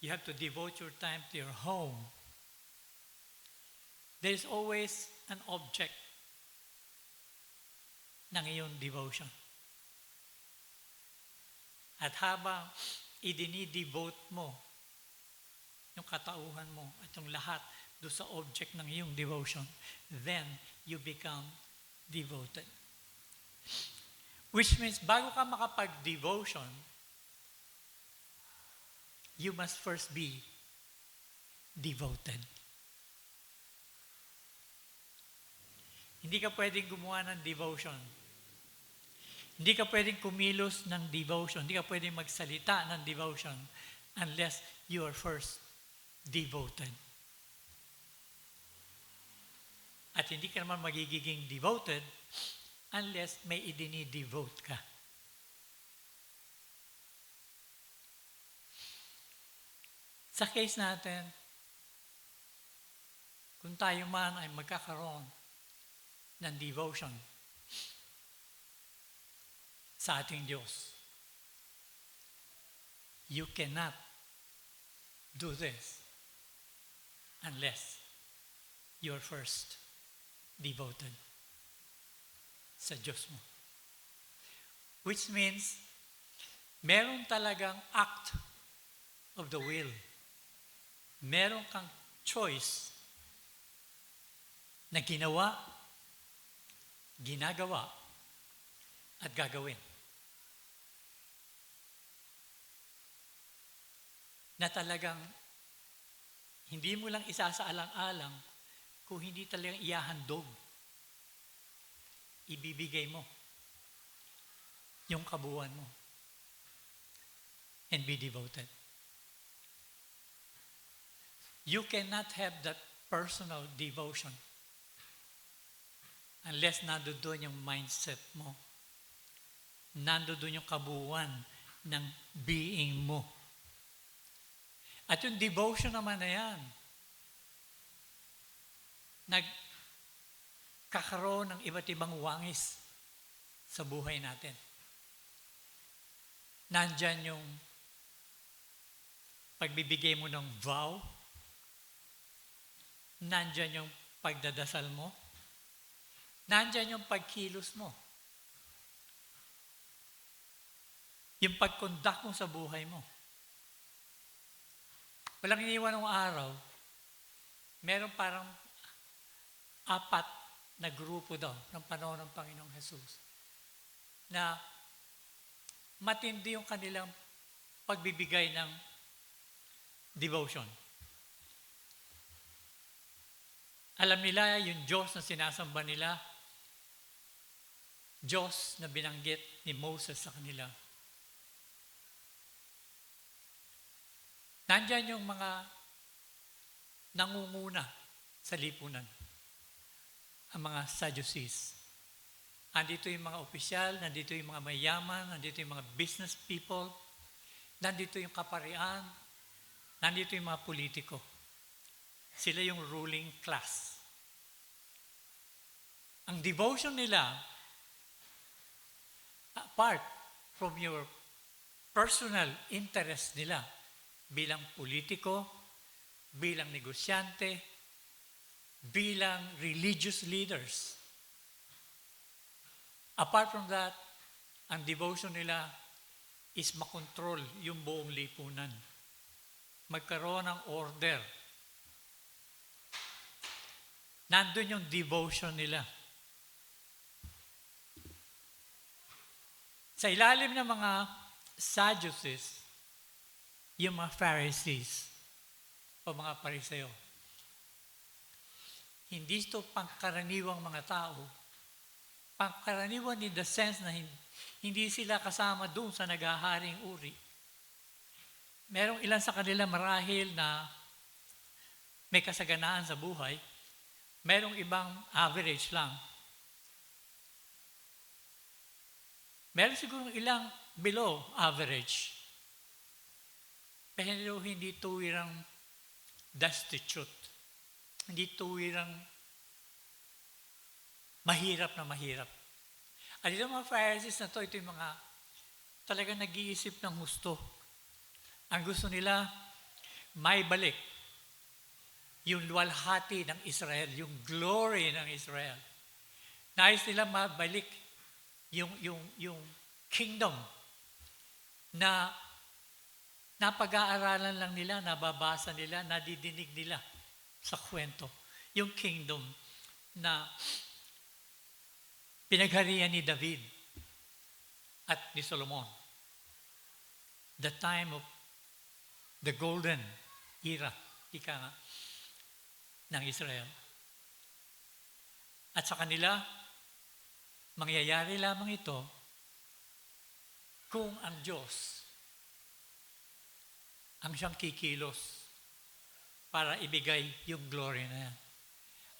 You have to devote your time to your home. There is always an object ng iyong devotion. At habang idinidevote mo yung katauhan mo at yung lahat doon sa object ng iyong devotion, then you become devoted. Which means, bago ka makapag-devotion, you must first be devoted. Hindi ka pwedeng gumawa ng devotion. Hindi ka pwedeng kumilos ng devotion. Hindi ka pwedeng magsalita ng devotion unless you are first devoted. At hindi ka naman magiging devoted unless may idini-devote ka. Sa case natin, kung tayo man ay magkakaroon ng devotion sa ating Diyos, you cannot do this unless you're first devoted sa Diyos mo. Which means, meron talagang act of the will. Meron kang choice na ginawa, ginagawa, at gagawin. Na talagang hindi mo lang isasaalang-alang kung hindi talagang ihahandog. Ibibigay mo yung kabuuan mo and be devoted. You cannot have that personal devotion unless nandoon yung mindset mo. Nandoon yung kabuuan ng being mo. At yung devotion naman na yan, nagkakaroon ng iba't ibang wangis sa buhay natin. Nandyan yung pagbibigay mo ng vow, nandyan yung pagdadasal mo, nandyan yung pagkilos mo, yung pagkondak mo sa buhay mo. Walang iniwan ng araw, meron parang 4 na grupo daw ng panahon ng Panginoong Jesus na matindi yung kanilang pagbibigay ng devotion. Alam nila yung Diyos na sinasamba nila, Diyos na binanggit ni Moses sa kanila. Nandyan yung mga nangunguna sa lipunan, ang mga Sadducees. Nandito yung mga opisyal, nandito yung mga mayaman, nandito yung mga business people, nandito yung kaparian, nandito yung mga politiko. Sila yung ruling class. Ang devotion nila, apart from your personal interest nila bilang politiko, bilang negosyante, bilang religious leaders. Apart from that, ang devotion nila is makontrol yung buong lipunan. Magkaroon ng order. Nandun yung devotion nila. Sa ilalim ng mga Sadducees, yung mga Pharisees o mga Pariseo, hindi ito pangkaraniwang mga tao. Pangkaraniwan in the sense na hindi sila kasama doon sa naghaharing uri. Merong ilan sa kanila marahil na may kasaganaan sa buhay. Merong ibang average lang. Meron siguro ilang below average. Pero hindi tuwirang destitute. hindi tuwirang mahirap na mahirap. At itong mga Pharisees na to, ito yung mga talagang nag-iisip ng husto. Ang gusto nila, may balik yung luwalhati ng Israel, yung glory ng Israel. Nais nila mabalik yung kingdom na napag-aaralan lang nila, nababasa nila, nadidinig nila sa kwento. Yung kingdom na pinagharian ni David at ni Solomon. The time of the golden era, ika nga, ng Israel. At sa kanila, mangyayari lamang ito kung ang Diyos ang siyang kikilos para ibigay yung glory na yan.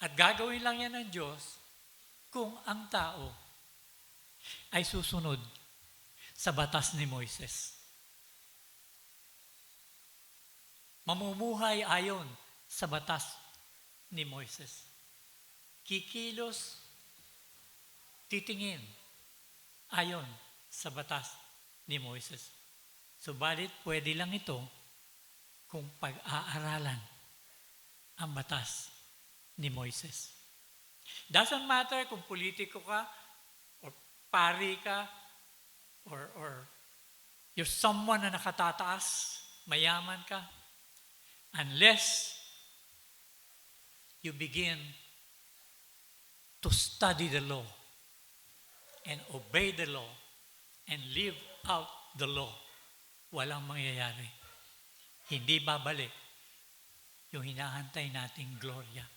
At gagawin lang yan ng Diyos kung ang tao ay susunod sa batas ni Moises. Mamumuhay ayon sa batas ni Moises. Kikilos, titingin ayon sa batas ni Moises. Subalit, pwede lang ito kung pag-aaralan ang batas ni Moises. Doesn't matter kung politiko ka, or pari ka, or you're someone na nakatataas, mayaman ka, unless you begin to study the law and obey the law and live out the law, walang mangyayari. Hindi babalik yung hinahantay nating gloria.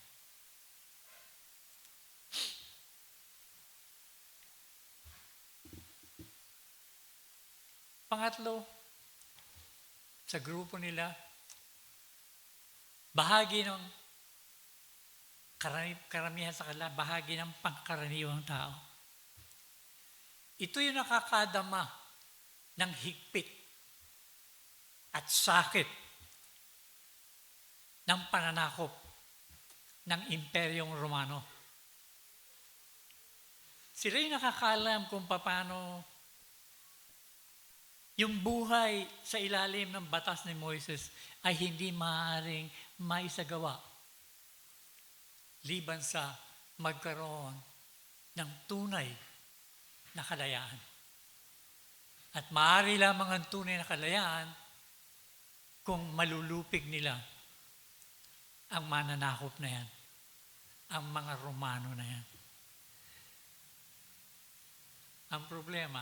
Pangatlo, sa grupo nila, bahagi ng karamihan sa kanila, bahagi ng pangkaraniwang tao. Ito yung nakakadama ng higpit at sakit ng pananakop ng Imperyong Romano. Sila yung nakakalam kung paano yung buhay sa ilalim ng batas ni Moises ay hindi maaaring maisagawa liban sa magkaroon ng tunay na kalayaan. At maaari lamang ang tunay na kalayaan kung malulupig nila ang mananakop na yan, ang mga Romano na yan. Ang problema,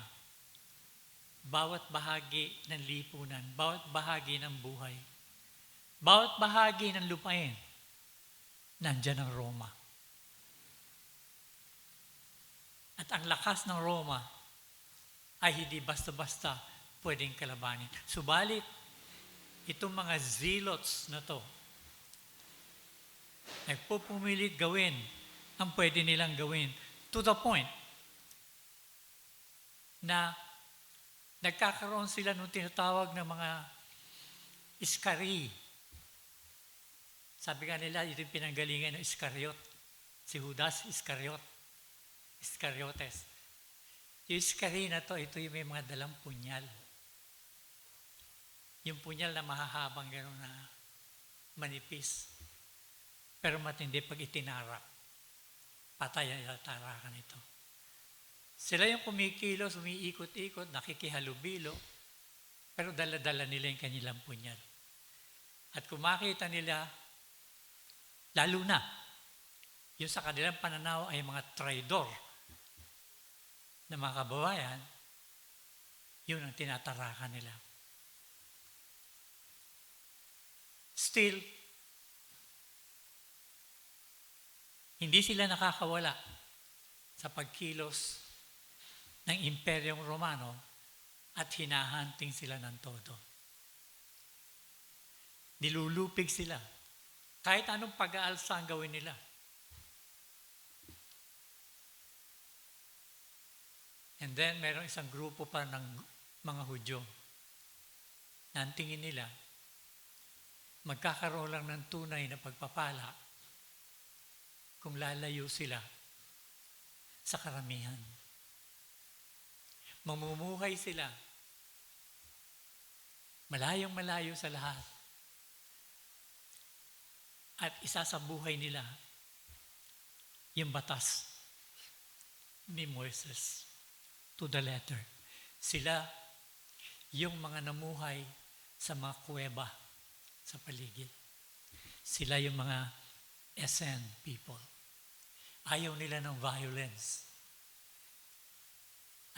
bawat bahagi ng lipunan, bawat bahagi ng buhay, bawat bahagi ng lupain, nandyan ang Roma. At ang lakas ng Roma ay hindi basta-basta pwedeng kalabanin. Subalit, itong mga zealots na to, nagpupumilit gawin ang pwede nilang gawin to the point na nagkakaroon sila nung tinatawag ng mga iskari. Sabi nga nila, ito yung pinanggalingan ng Iskariot. Si Judas Iscariotes. Yung iskari na to, ito yung may mga dalang punyal. Yung punyal na mahahabang gano'n na manipis. Pero matindi pag itinarak. Patay ang tarakan ito. Sila yung kumikilos, umiikot-ikot, nakikihalubilo, pero dala-dala nila yung kanilang punyal. At kung makita nila, lalo na, yung sa kanilang pananaw ay mga traidor na mga kababayan, yun ang tinatarakan nila. Still, hindi sila nakakawala sa pagkilos ng Imperyong Romano at hinahanting sila ng todo. Nilulupig sila. Kahit anong pag-aalsa ang gawin nila. And then, mayroong isang grupo pa ng mga Hudyo na ang tingin nila, magkakaroon lang ng tunay na pagpapala kung lalayo sila sa karamihan. Mamumuhay sila malayong malayo sa lahat. At isa sa buhay nila, yung batas ni Moises to the letter. Sila yung mga namuhay sa mga kuweba sa paligid. Sila yung mga SN people. Ayaw nila ng violence.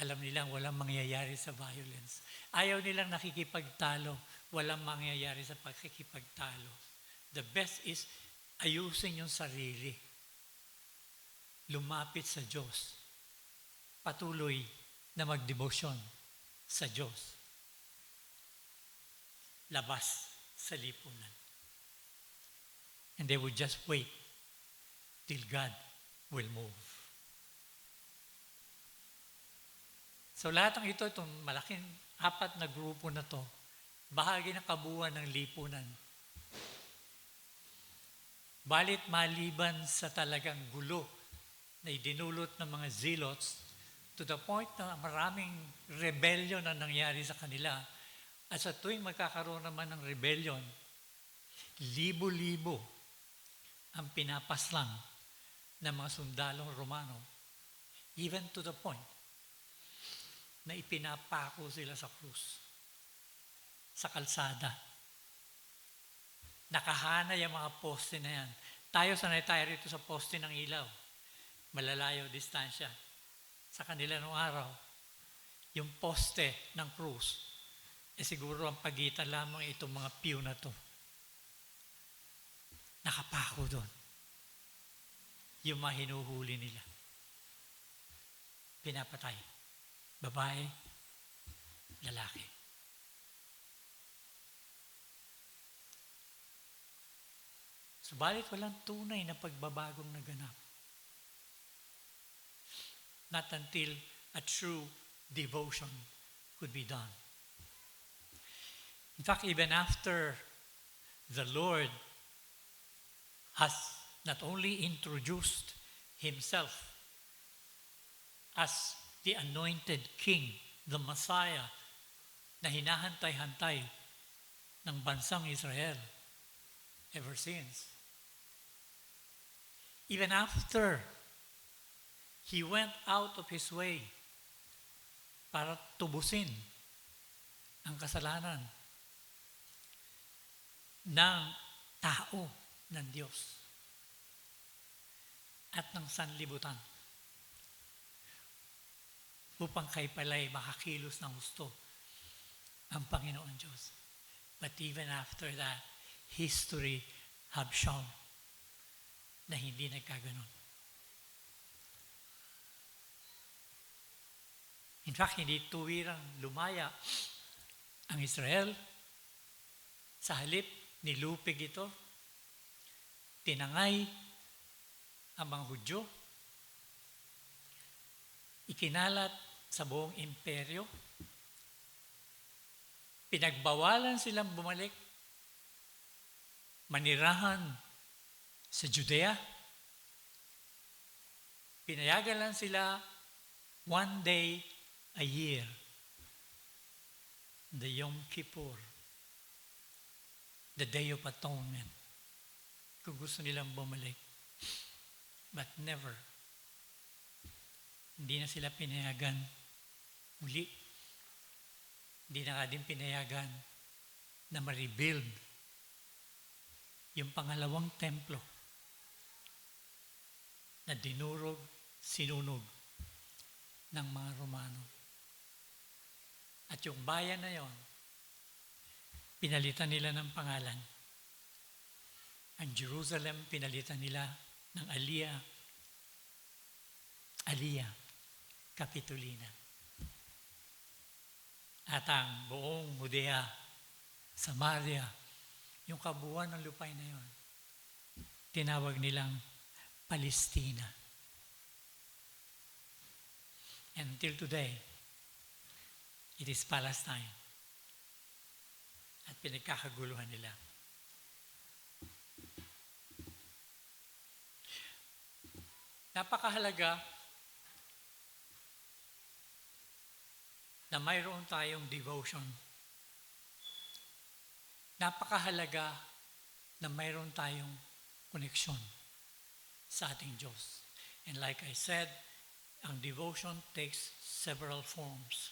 Alam nilang walang mangyayari sa violence. Ayaw nilang nakikipagtalo. Walang mangyayari sa pagkikipagtalo. The best is ayusin yung sarili. Lumapit sa Diyos. Patuloy na magdebosyon sa Diyos. Labas sa lipunan. And they would just wait till God will move. So lahat ng ito, itong malaking 4 na grupo na to, bahagi ng kabuuan ng lipunan. Balit maliban sa talagang gulo na idinulot ng mga zealots to the point na maraming rebellion na nangyari sa kanila. At sa tuwing magkakaroon naman ng rebellion, libo-libo ang pinapaslang ng mga sundalong Romano, even to the point na ipinapako sila sa krus, sa kalsada. Nakahana yung mga poste na yan. Tayo, sanay tayo rito sa poste ng ilaw. Malalayo distansya. Sa kanila nung araw, yung poste ng krus, siguro ang pagitan lamang itong mga pew na to. Nakapako doon. Yung mga hinuhuli nila. Pinapatay. Babae, lalaki. Subalit walang tunay na pagbabagong naganap. Not until a true devotion could be done. In fact, even after the Lord has not only introduced Himself as the anointed King, the Messiah, na hinahantay-hantay ng bansang Israel ever since. Even after He went out of His way para tubusin ang kasalanan ng tao ng Diyos at ng sanlibutan upang kay pala'y makakilos ng gusto ang Panginoon Diyos. But even after that, history have shown na hindi nagkaganon. In fact, hindi tuwirang lumaya ang Israel. Sa halip, nilupig ito, tinangay ang mga Hudyo, ikinalat sa buong imperyo, pinagbawalan silang bumalik, manirahan sa Judea, pinayagan lang sila one day a year, the Yom Kippur, the Day of Atonement, kung gusto nilang bumalik. But never. Hindi na sila pinayagan muli. Hindi na nga din pinayagan na ma-rebuild yung pangalawang templo na dinurog, sinunog ng mga Romano. At yung bayan na yon, pinalitan nila ng pangalan. Ang Jerusalem, pinalitan nila ng Alia Capitolina. At ang buong Judea, Samaria, yung kabuuan ng lupay na yon, tinawag nilang Palestina. And until today, it is Palestine. At pinagkakaguluhan nila. Napakahalaga na mayroon tayong devotion. Napakahalaga na mayroon tayong koneksyon sa ating Diyos. And like I said, ang devotion takes several forms.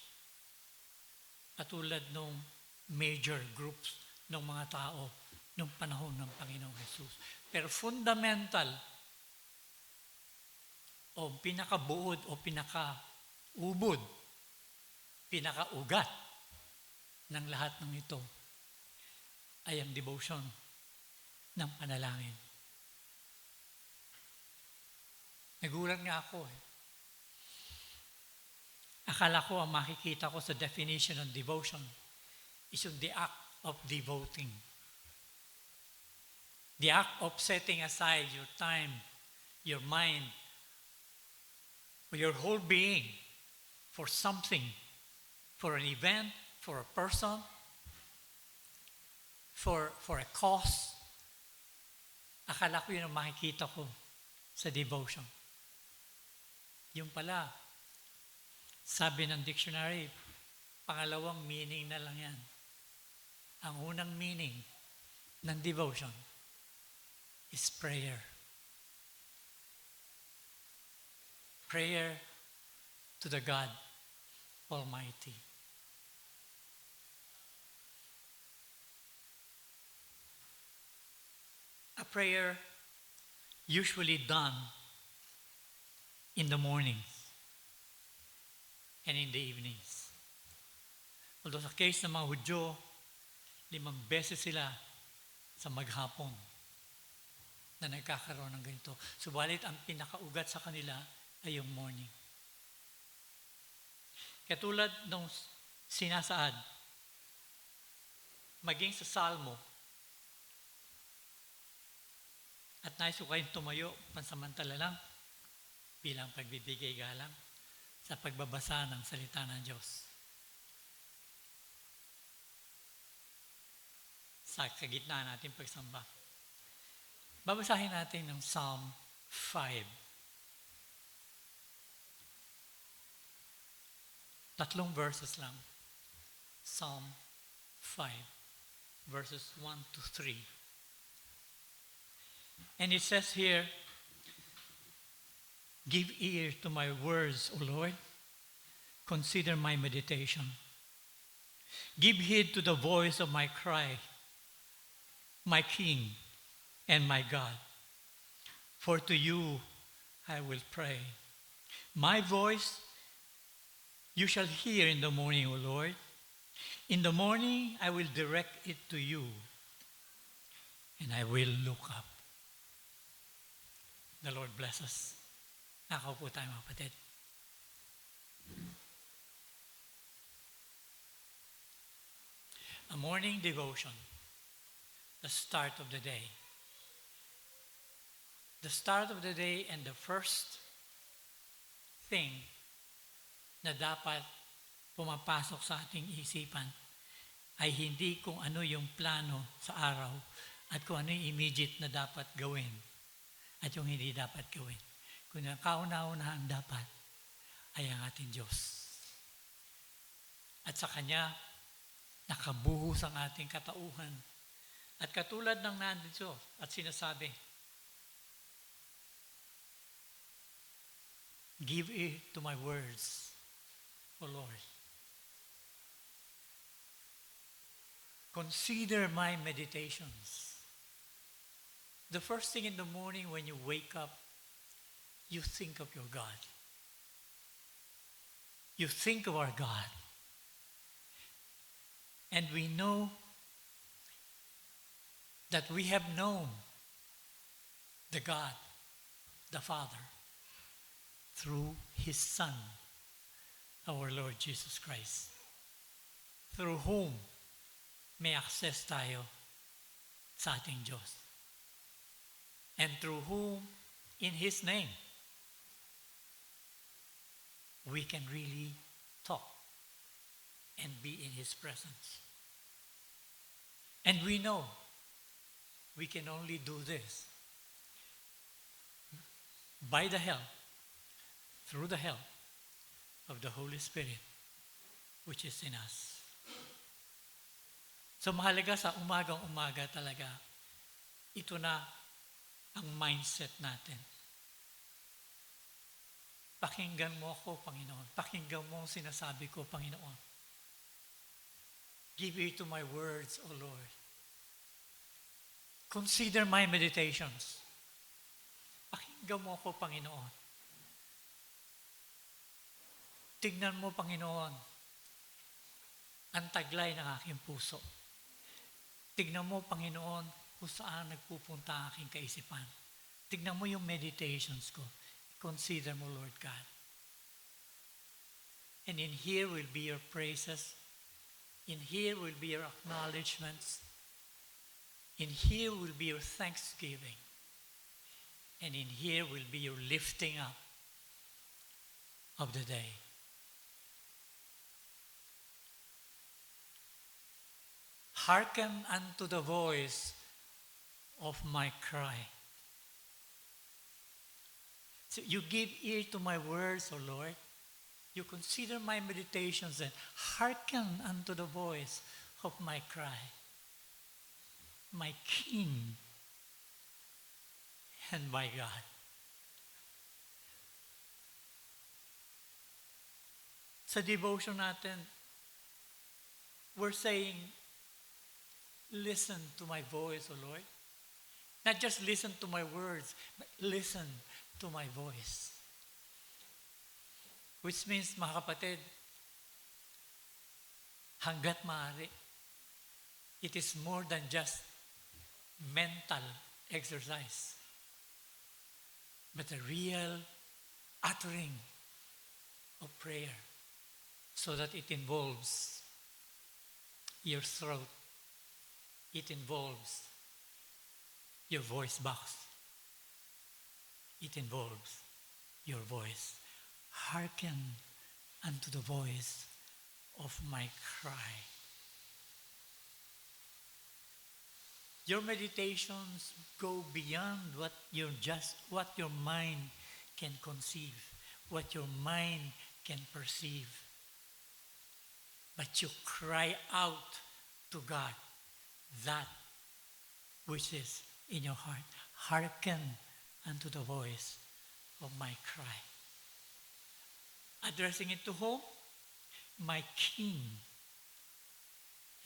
Katulad nung major groups ng mga tao nung panahon ng Panginoong Jesus. Pero fundamental o pinakabuod o pinakaubod, pinakaugat ng lahat ng ito ay ang devotion ng panalangin. Nagulat nga ako eh. Akala ko ang makikita ko sa definition ng devotion is the act of devoting. The act of setting aside your time, your mind, your whole being for something, for an event, for a person, for a cause. Akala ko yun ang makikita ko sa devotion. Yung pala, sabi ng dictionary, pangalawang meaning na lang yan. Ang unang meaning ng devotion is prayer. Prayer to the God Almighty. A prayer usually done in the mornings and in the evenings. Although sa case ng mga Hudyo, 5 beses sila sa maghapon na nagkakaroon ng ganito. Subalit ang pinakaugat sa kanila ay yung morning. Katulad nung sinasaad, maging sa Salmo, at nais ko kayong tumayo pansamantala lang bilang pagbibigay galang sa pagbabasa ng salita ng Diyos. Sa kagitnaan natin pagsamba. Babasahin natin ng Psalm 5. 3 verses lang. Psalm 5, verses 1 to 3. And it says here, "Give ear to my words, O Lord. Consider my meditation. Give heed to the voice of my cry, my King and my God. For to you I will pray. My voice you shall hear in the morning, O Lord. In the morning I will direct it to you, and I will look up." The Lord bless us. Nakaupo tayo mga kapatid. A morning devotion, the start of the day. The start of the day and the first thing na dapat pumapasok sa ating isipan ay hindi kung ano yung plano sa araw at kung ano yung immediate na dapat gawin at yung hindi dapat gawin. Kung ang kauna-unahang dapat ay ang ating Diyos. At sa Kanya, nakabuhos ang ating katauhan. At katulad ng nandito at sinasabi, "Give ear to my words, O Lord. Consider my meditations." The first thing in the morning when you wake up, you think of your God. You think of our God. And we know that we have known the God, the Father, through His Son, our Lord Jesus Christ, through whom may access tayo sa ating Diyos. And through whom, in His name, we can really talk and be in His presence. And we know we can only do this by the help through the help of the Holy Spirit which is in us. So mahalaga sa umagang-umaga talaga, ito na ang mindset natin. Pakinggan mo ako, Panginoon. Pakinggan mo ang sinasabi ko, Panginoon. Give ear to my words, O Lord. Consider my meditations. Pakinggan mo ako, Panginoon. Tignan mo, Panginoon, ang taglay ng aking puso. Tignan mo, Panginoon, kung saan nagpupunta ang aking kaisipan. Tignan mo yung meditations ko. Consider mo, Lord God. And in here will be your praises. In here will be your acknowledgments. In here will be your thanksgiving. And in here will be your lifting up of the day. Hearken unto the voice of my cry. So you give ear to my words, O Lord. You consider my meditations and hearken unto the voice of my cry. My King and my God. Sa devotion natin, we're saying, listen to my voice, O Lord. Not just listen to my words, but listen to my voice. Which means, mga kapatid, hanggat maaari, it is more than just mental exercise, but a real uttering of prayer so that it involves your throat. It involves your voice box. It involves your voice. Hearken unto the voice of my cry. Your meditations go beyond what your mind can conceive, what your mind can perceive. But you cry out to God that which is in your heart. Hearken unto the voice of my cry. Addressing it to whom? My King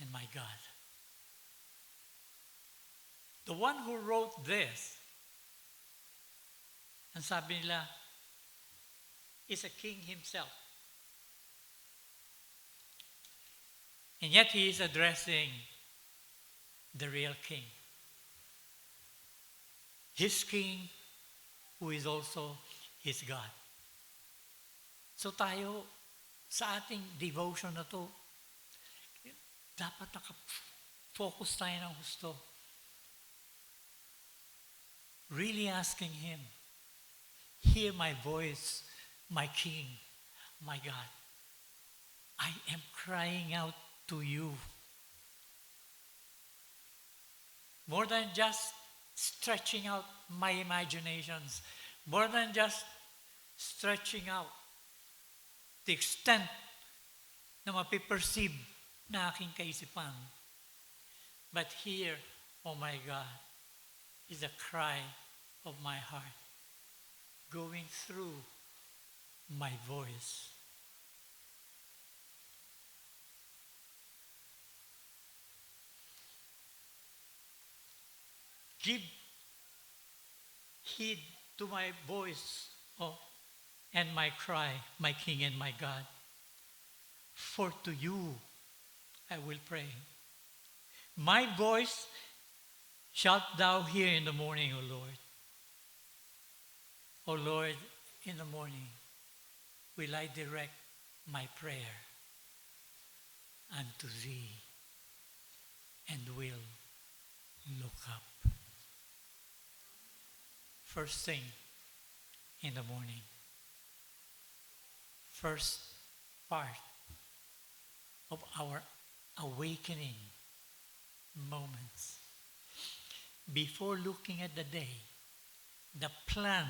and my God. The one who wrote this, ang sabi nila, is a king himself. And yet he is addressing the real king. His king who is also his God. So tayo, sa ating devotion na to, dapat nakafocus tayo ng gusto. Really asking him, hear my voice, my King, my God. I am crying out to you. More than just stretching out my imaginations, more than just stretching out the extent na mapiperceive na aking kaisipan. But here, oh my God, is a cry of my heart going through my voice. Give heed to my voice, and my cry, my King and my God. For to you I will pray. My voice shalt thou hear in the morning, O Lord. O Lord, in the morning will I direct my prayer unto thee and will look up. First thing in the morning. First part of our awakening moments. Before looking at the day, the plan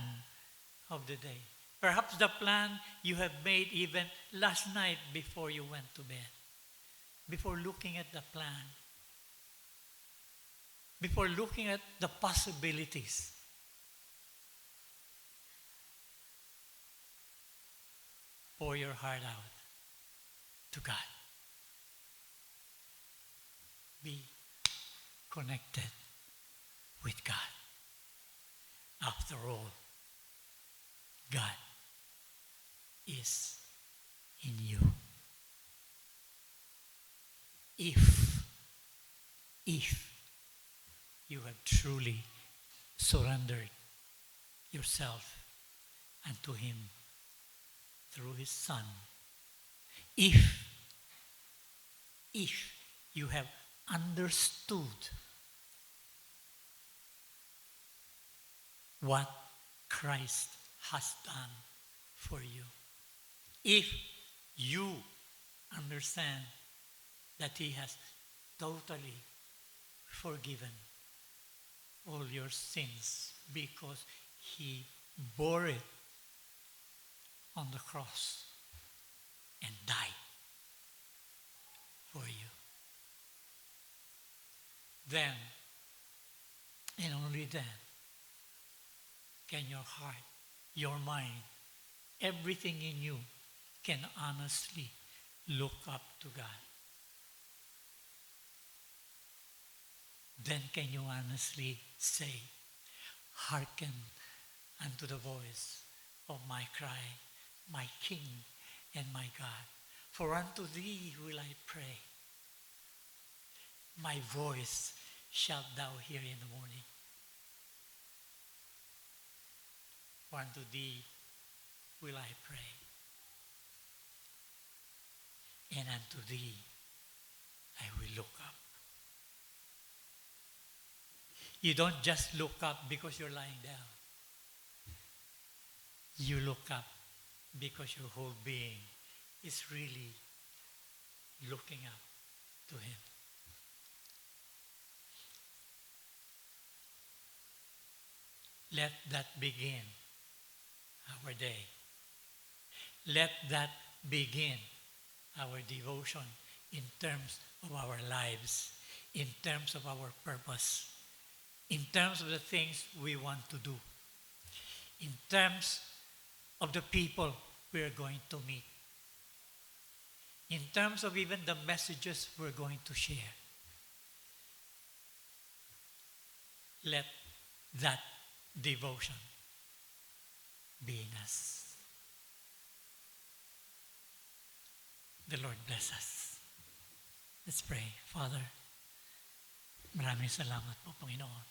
of the day, Perhaps the plan you have made even last night before you went to bed. Before looking at the plan. Before looking at the possibilities. Pour your heart out to God. Be connected with God. After all, God is in you. If you have truly surrendered yourself unto Him through His Son, if you have understood what Christ has done for you, if you understand that He has totally forgiven all your sins because He bore it on the cross and died for you, then, and only then, can your heart, your mind, everything in you can honestly look up to God. Then can you honestly say, hearken unto the voice of my cry, my King and my God. For unto thee will I pray. My voice shalt thou hear in the morning. For unto thee will I pray. And unto thee I will look up. You don't just look up because you're lying down. You look up because your whole being is really looking up to Him. Let that begin our day. Let that begin our devotion in terms of our lives, in terms of our purpose, in terms of the things we want to do, in terms of the people we are going to meet, in terms of even the messages we're going to share. Let that devotion be in us. The Lord bless us. Let's pray. Father, maraming salamat po, Panginoon.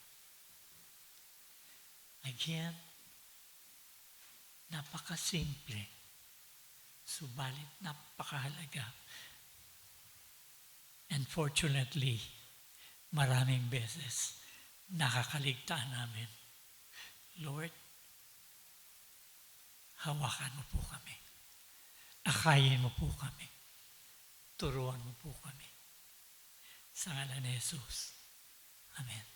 Again, napakasimple, subalit napakahalaga. And fortunately, maraming beses nakakaligtaan namin. Lord, hawakan mo po kami. Akayin mo po kami. Turuan mo po kami. Sa ngalan ni Jesus. Amen.